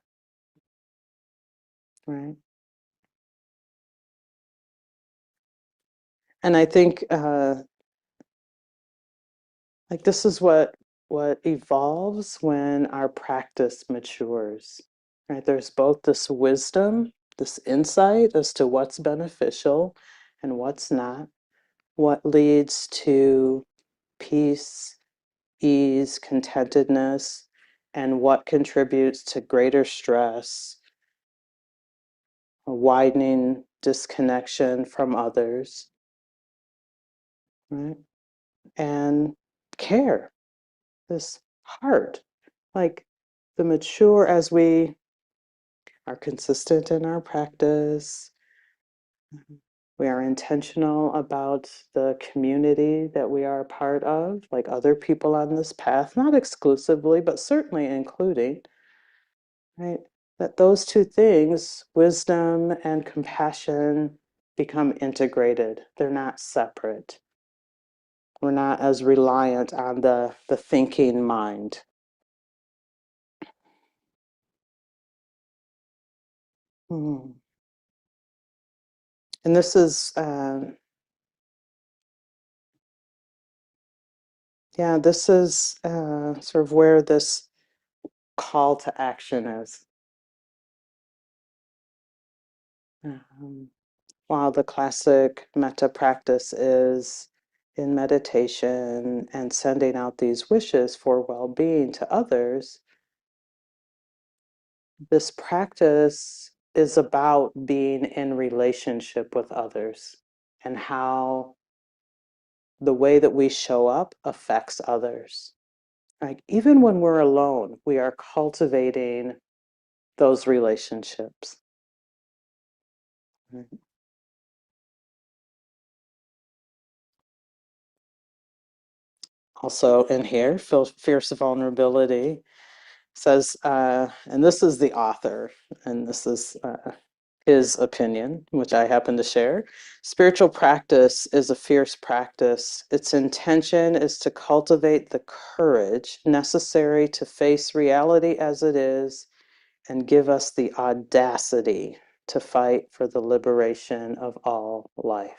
right? And I think like this is what evolves when our practice matures, right? There's both this wisdom, this insight as to what's beneficial and what's not, what leads to peace, ease, contentedness, and what contributes to greater stress, a widening disconnection from others, right? And care, this heart, like the mature as we are consistent in our practice. We are intentional about the community that we are a part of, like other people on this path, not exclusively, but certainly including, right? That those two things, wisdom and compassion, become integrated. They're not separate. We're not as reliant on the thinking mind. Hmm. And this is, yeah, this is sort of where this call to action is. Um, while the classic metta practice is in meditation and sending out these wishes for well-being to others, this practice is about being in relationship with others and how the way that we show up affects others. Like even when we're alone, we are cultivating those relationships. Right? Also in here, fierce vulnerability says, and this is the author, and this is his opinion, which I happen to share. Spiritual practice is a fierce practice. Its intention is to cultivate the courage necessary to face reality as it is and give us the audacity to fight for the liberation of all life.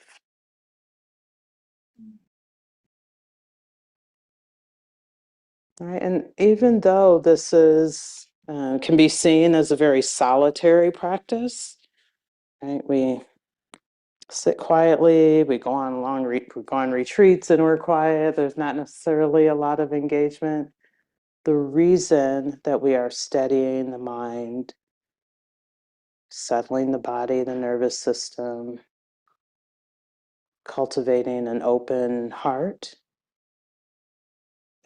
All right, and even though this is can be seen as a very solitary practice, right? We sit quietly, we go on we go on retreats and we're quiet. There's not necessarily a lot of engagement. The reason that we are steadying the mind, settling the body, the nervous system, cultivating an open heart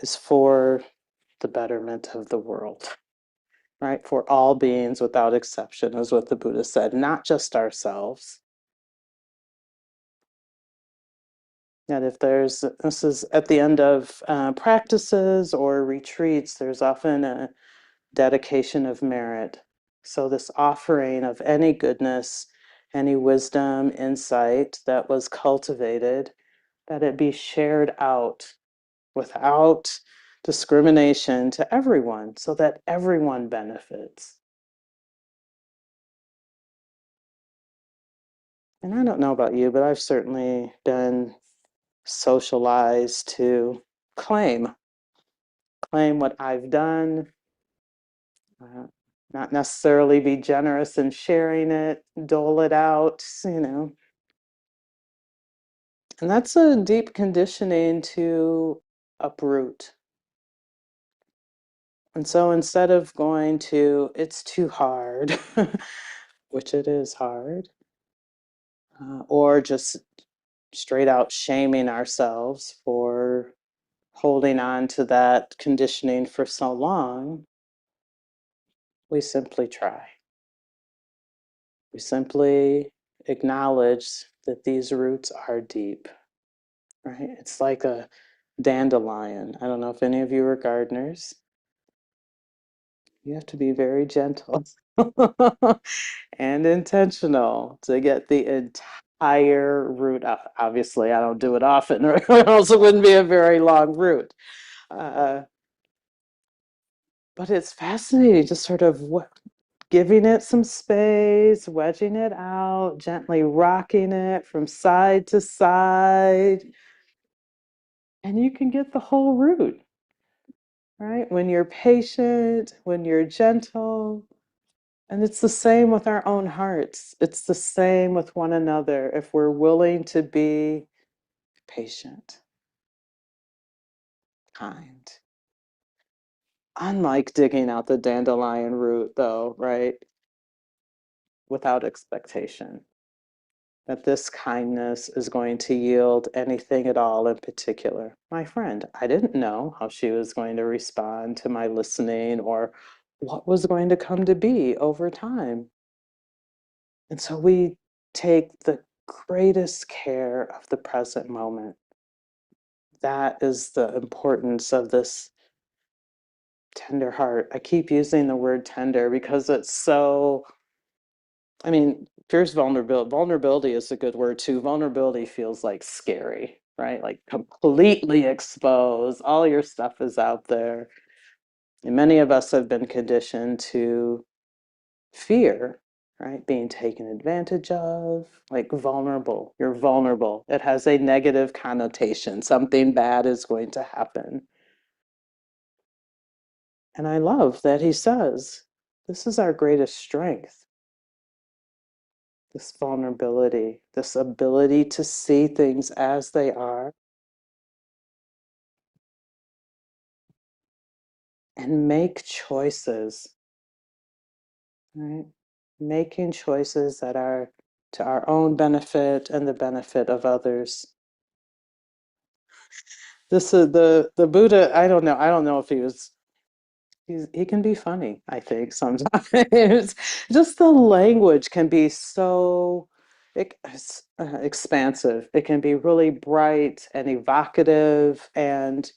is for the betterment of the world, right? For all beings without exception, is what the Buddha said, not just ourselves. That if this is at the end of practices or retreats, there's often a dedication of merit. So, this offering of any goodness, any wisdom, insight that was cultivated, that it be shared out without discrimination to everyone so that everyone benefits. And I don't know about you, but I've certainly been socialized to claim what I've done, uh, not necessarily be generous in sharing it, dole it out, And that's a deep conditioning to uproot. And so instead of going to, it's too hard, which it is hard, or just straight out shaming ourselves for holding on to that conditioning for so long, we simply try. We simply acknowledge that these roots are deep, right? It's like a dandelion. I don't know if any of you are gardeners. You have to be very gentle and intentional to get the entire root out. Obviously, I don't do it often, or else it wouldn't be a very long root. Uh, but it's fascinating, just sort of giving it some space, wedging it out, gently rocking it from side to side, and you can get the whole root, right? When you're patient, when you're gentle. And it's the same with our own hearts. It's the same with one another if we're willing to be patient, kind. Unlike digging out the dandelion root, though, right? Without expectation that this kindness is going to yield anything at all in particular. My friend, I didn't know how she was going to respond to my listening or what was going to come to be over time. And so we take the greatest care of the present moment. That is the importance of this tender heart. I keep using the word tender because it's so, I mean, fierce vulnerability. Vulnerability is a good word too. Vulnerability feels like scary, right? Like completely exposed. All your stuff is out there. And many of us have been conditioned to fear, right? Being taken advantage of, like vulnerable. You're vulnerable. It has a negative connotation. Something bad is going to happen. And I love that he says, this is our greatest strength, this vulnerability, this ability to see things as they are and make choices, right? Making choices that are to our own benefit and the benefit of others. This is the Buddha. I don't know if he can be funny, I think, sometimes. Just the language can be so expansive. It can be really bright and evocative and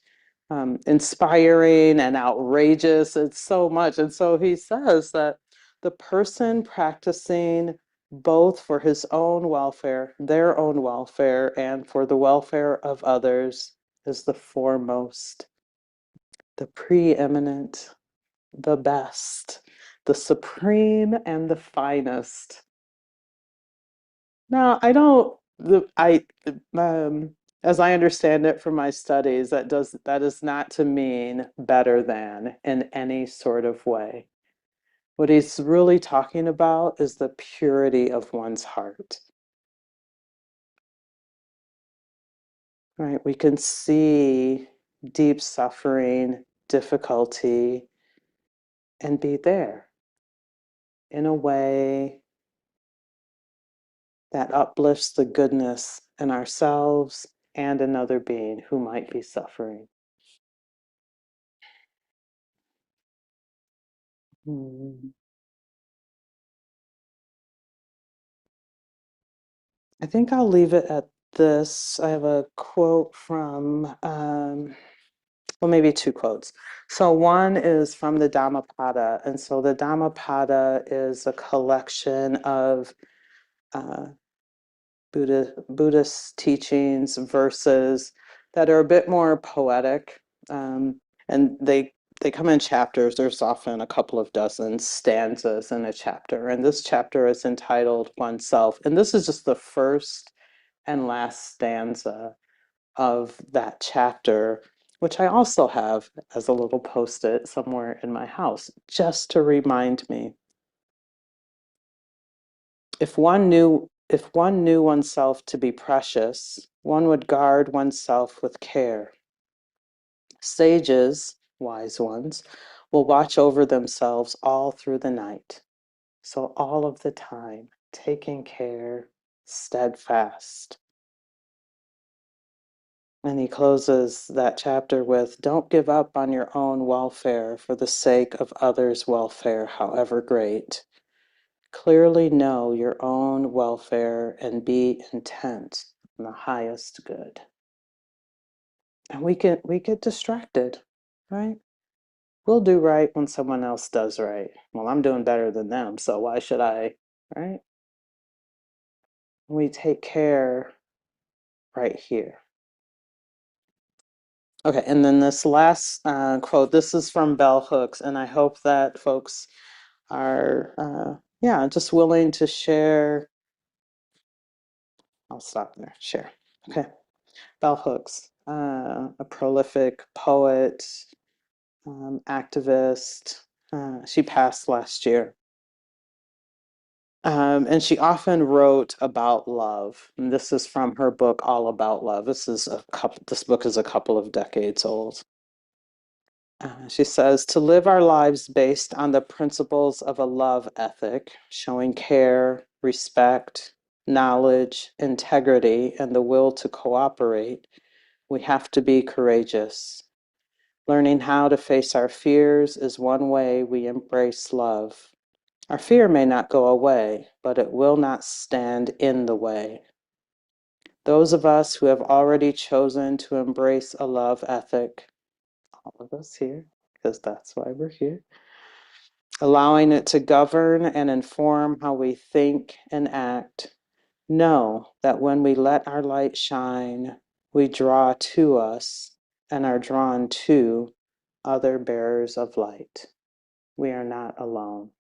inspiring and outrageous. It's so much. And so he says that the person practicing both for his own welfare, their own welfare, and for the welfare of others is the foremost, the preeminent, the best, the supreme, and the finest. Now, I don't, as I understand it from my studies, that is not to mean better than in any sort of way. What he's really talking about is the purity of one's heart, right? We can see deep suffering, difficulty, and be there in a way that uplifts the goodness in ourselves and another being who might be suffering. Mm. I think I'll leave it at this, I have a quote from, well, maybe two quotes. So one is from the Dhammapada. And so the Dhammapada is a collection of uh, Buddhist teachings, verses that are a bit more poetic. And they come in chapters. There's often a couple of dozen stanzas in a chapter. And this chapter is entitled Oneself. And this is just the first and last stanza of that chapter, which I also have as a little post-it somewhere in my house, just to remind me. If one knew oneself to be precious, one would guard oneself with care. Sages, wise ones, will watch over themselves all through the night. So all of the time, taking care, steadfast. And he closes that chapter with, don't give up on your own welfare for the sake of others' welfare, however great. Clearly know your own welfare and be intent on the highest good. And we get distracted, right? We'll do right when someone else does right. Well, I'm doing better than them, so why should I, right? We take care right here. Okay, and then this last quote, this is from Bell Hooks, and I hope that folks are, yeah, just willing to share. I'll stop there, share. Okay, Bell Hooks, a prolific poet, activist. She passed last year. And she often wrote about love. And this is from her book, All About Love. This book is a couple of decades old. She says, to live our lives based on the principles of a love ethic, showing care, respect, knowledge, integrity, and the will to cooperate, we have to be courageous. Learning how to face our fears is one way we embrace love. Our fear may not go away, but it will not stand in the way. Those of us who have already chosen to embrace a love ethic, all of us here, because that's why we're here, allowing it to govern and inform how we think and act, know that when we let our light shine, we draw to us and are drawn to other bearers of light. We are not alone.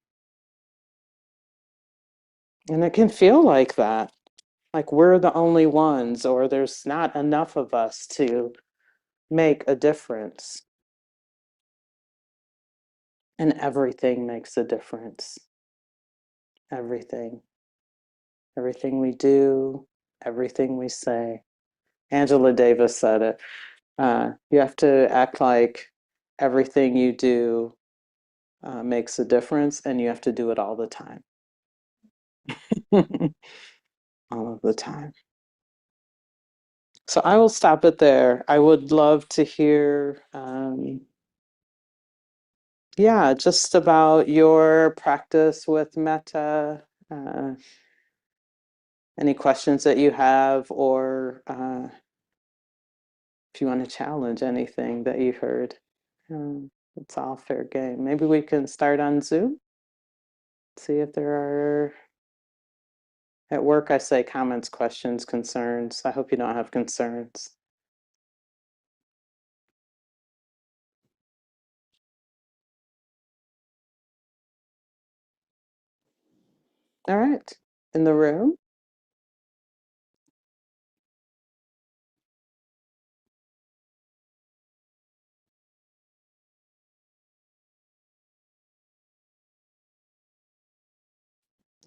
And it can feel like that, like we're the only ones, or there's not enough of us to make a difference. And everything makes a difference. Everything. Everything we do, everything we say. Angela Davis said it. You have to act like everything you do makes a difference, and you have to do it all the time. All of the time. So I will stop it there. I would love to hear, yeah, just about your practice with metta, any questions that you have, or if you want to challenge anything that you heard. It's all fair game. Maybe we can start on Zoom, see if there are, at work I say comments, questions, concerns. I hope you don't have concerns. All right, in the room.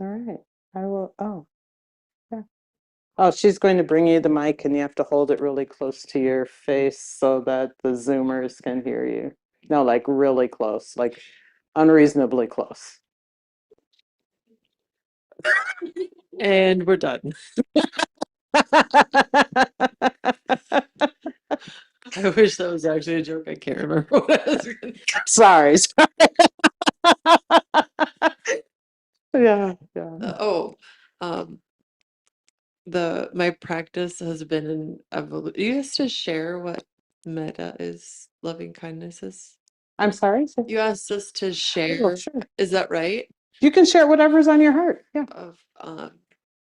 All right, I will, oh, yeah. Oh, she's going to bring you the mic and you have to hold it really close to your face so that the Zoomers can hear you. No, like really close, like unreasonably close. And we're done. I wish that was actually a joke. I can't remember what I was gonna Sorry. Yeah, yeah. Oh, um, my practice has been an evolution. You asked to share what metta is, loving kindness is. I'm sorry. You asked us to Oh, share, sure. is that right? You can share whatever's on your heart. Yeah. Of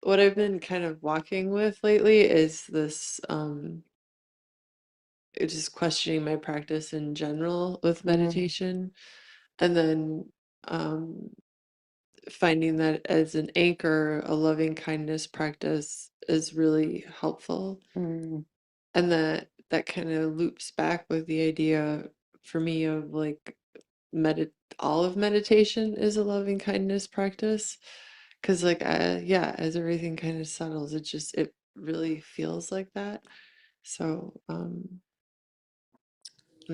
what I've been kind of walking with lately is this just questioning my practice in general with meditation, and then um finding that as an anchor, a loving kindness practice is really helpful. Mm, And that kind of loops back with the idea for me of like all of meditation is a loving kindness practice. Because like yeah, as everything kind of settles, it really feels like that. So and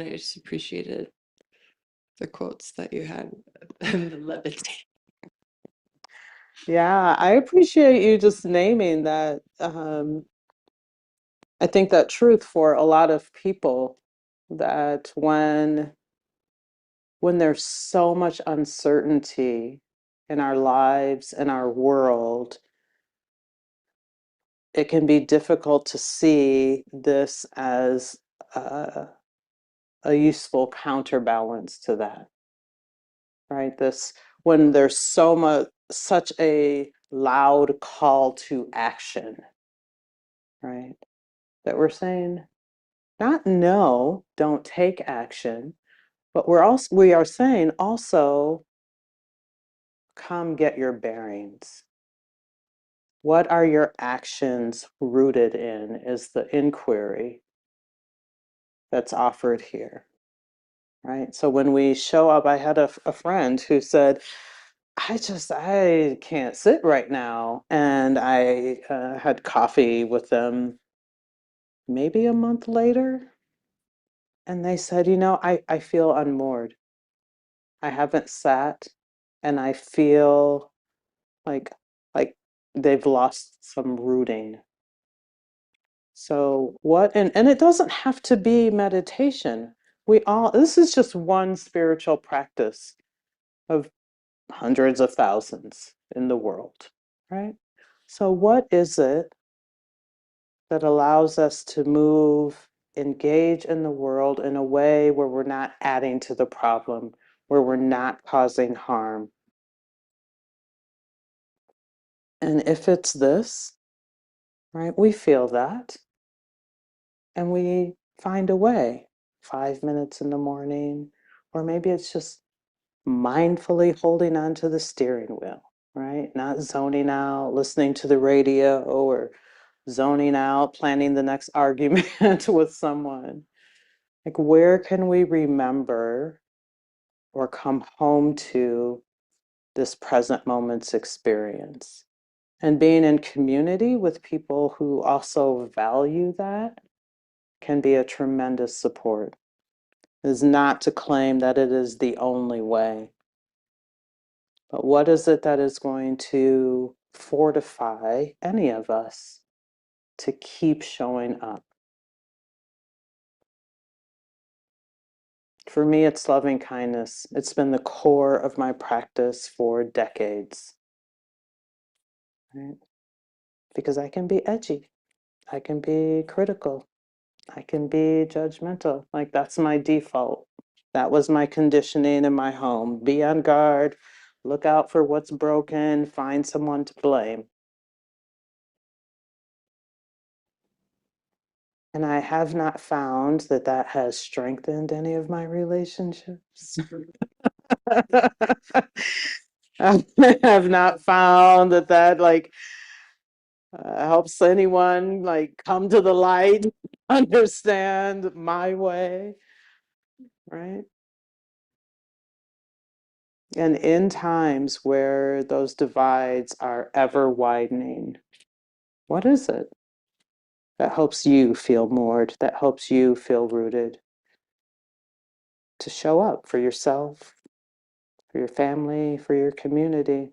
I just appreciated the quotes that you had and the levity. yeah, I appreciate you just naming that. I think that truth for a lot of people that when there's so much uncertainty in our lives and our world, it can be difficult to see this as a useful counterbalance to that, right? This when there's such a loud call to action, right? That we're saying, not no, don't take action, but we are saying also, come get your bearings. What are your actions rooted in is the inquiry that's offered here, right? So when we show up, I had a friend who said, I can't sit right now. And I had coffee with them maybe a month later. And they said, I feel unmoored. I haven't sat and I feel like like they've lost some rooting. So and it doesn't have to be meditation. This is just one spiritual practice of hundreds of thousands in the world, right? So what is it that allows us to engage in the world in a way where we're not adding to the problem, where we're not causing harm? And if it's this, right, we feel that and we find a way, 5 minutes in the morning, or maybe it's just mindfully holding on to the steering wheel, right? Not zoning out, listening to the radio, or zoning out, planning the next argument with someone. Like, where can we remember or come home to this present moment's experience? And being in community with people who also value that can be a tremendous support. It is not to claim that it is the only way, but what is it that is going to fortify any of us to keep showing up? For me, it's loving kindness. It's been the core of my practice for decades, right? Because I can be edgy, I can be critical, I can be judgmental. Like, that's my default. That was my conditioning in my home. Be on guard, look out for what's broken, find someone to blame. And I have not found that that has strengthened any of my relationships. I have not found that like helps anyone like come to the light, understand my way, right? And in times where those divides are ever widening, what is it that helps you feel moored, that helps you feel rooted, to show up for yourself, for your family, for your community?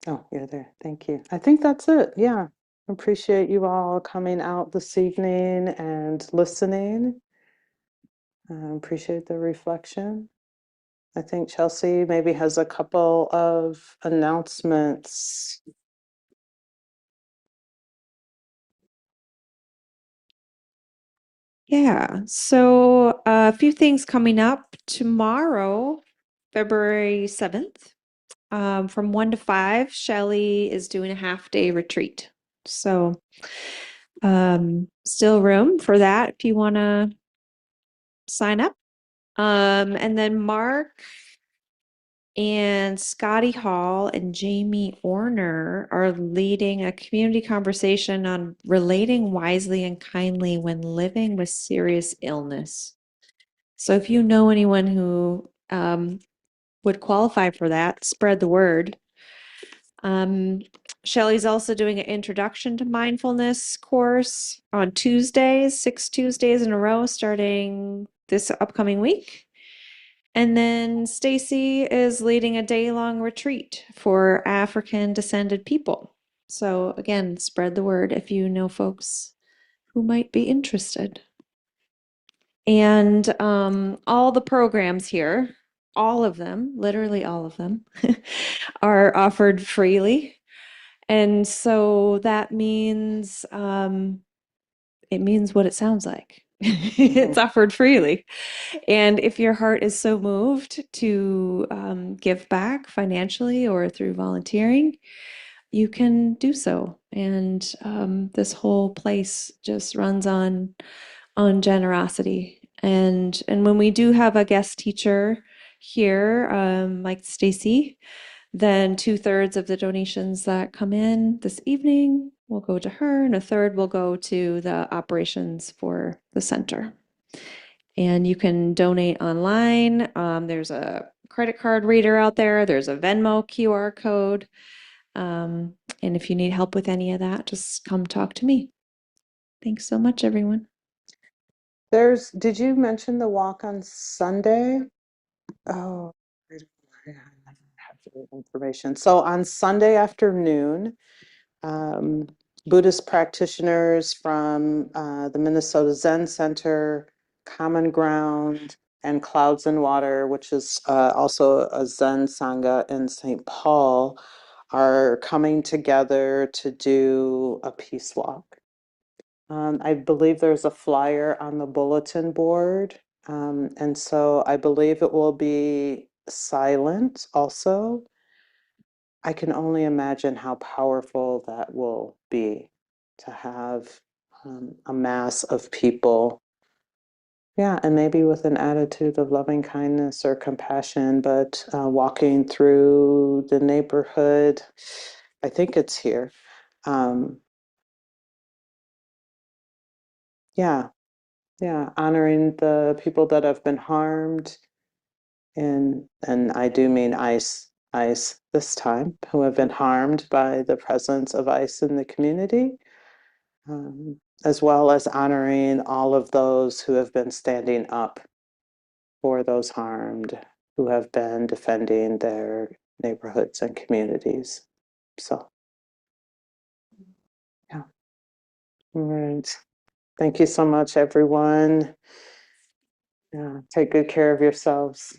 Oh, you're there. Thank you. I think that's it. Yeah. Appreciate you all coming out this evening and listening. Appreciate the reflection. I think Chelsea maybe has a couple of announcements. Yeah, so a few things coming up tomorrow, February 7th, from 1 to 5, Shelley is doing a half-day retreat. So still room for that if you want to sign up. And then Mark and Scotty Hall and Jamie Orner are leading a community conversation on relating wisely and kindly when living with serious illness. So if you know anyone who would qualify for that, spread the word. Shelley's also doing an introduction to mindfulness course on Tuesdays, 6 Tuesdays in a row, starting this upcoming week. And then Stacy is leading a day-long retreat for African descended people. So again, spread the word if you know folks who might be interested. And all the programs here, all of them, literally all of them, are offered freely. And so that means it means what it sounds like. It's offered freely. And if your heart is so moved to give back financially or through volunteering, you can do so. And this whole place just runs on generosity. And when we do have a guest teacher here, like Stacy, then 2/3 of the donations that come in this evening will go to her, and a third will go to the operations for the center. And you can donate online. There's a credit card reader out there. There's a Venmo QR code. And if you need help with any of that, just come talk to me. Thanks so much, everyone. Did you mention the walk on Sunday? Oh, I don't have the information. So on Sunday afternoon, Buddhist practitioners from the Minnesota Zen Center, Common Ground, and Clouds and Water, which is also a Zen sangha in St. Paul, are coming together to do a peace walk. I believe there's a flyer on the bulletin board. And so I believe it will be silent also. I can only imagine how powerful that will be to have a mass of people. Yeah, and maybe with an attitude of loving kindness or compassion, but walking through the neighborhood. I think it's here. Yeah, yeah, honoring the people that have been harmed, and I do mean ICE this time, who have been harmed by the presence of ICE in the community, as well as honoring all of those who have been standing up for those harmed, who have been defending their neighborhoods and communities. So, yeah. All right. Thank you so much, everyone. Yeah, take good care of yourselves.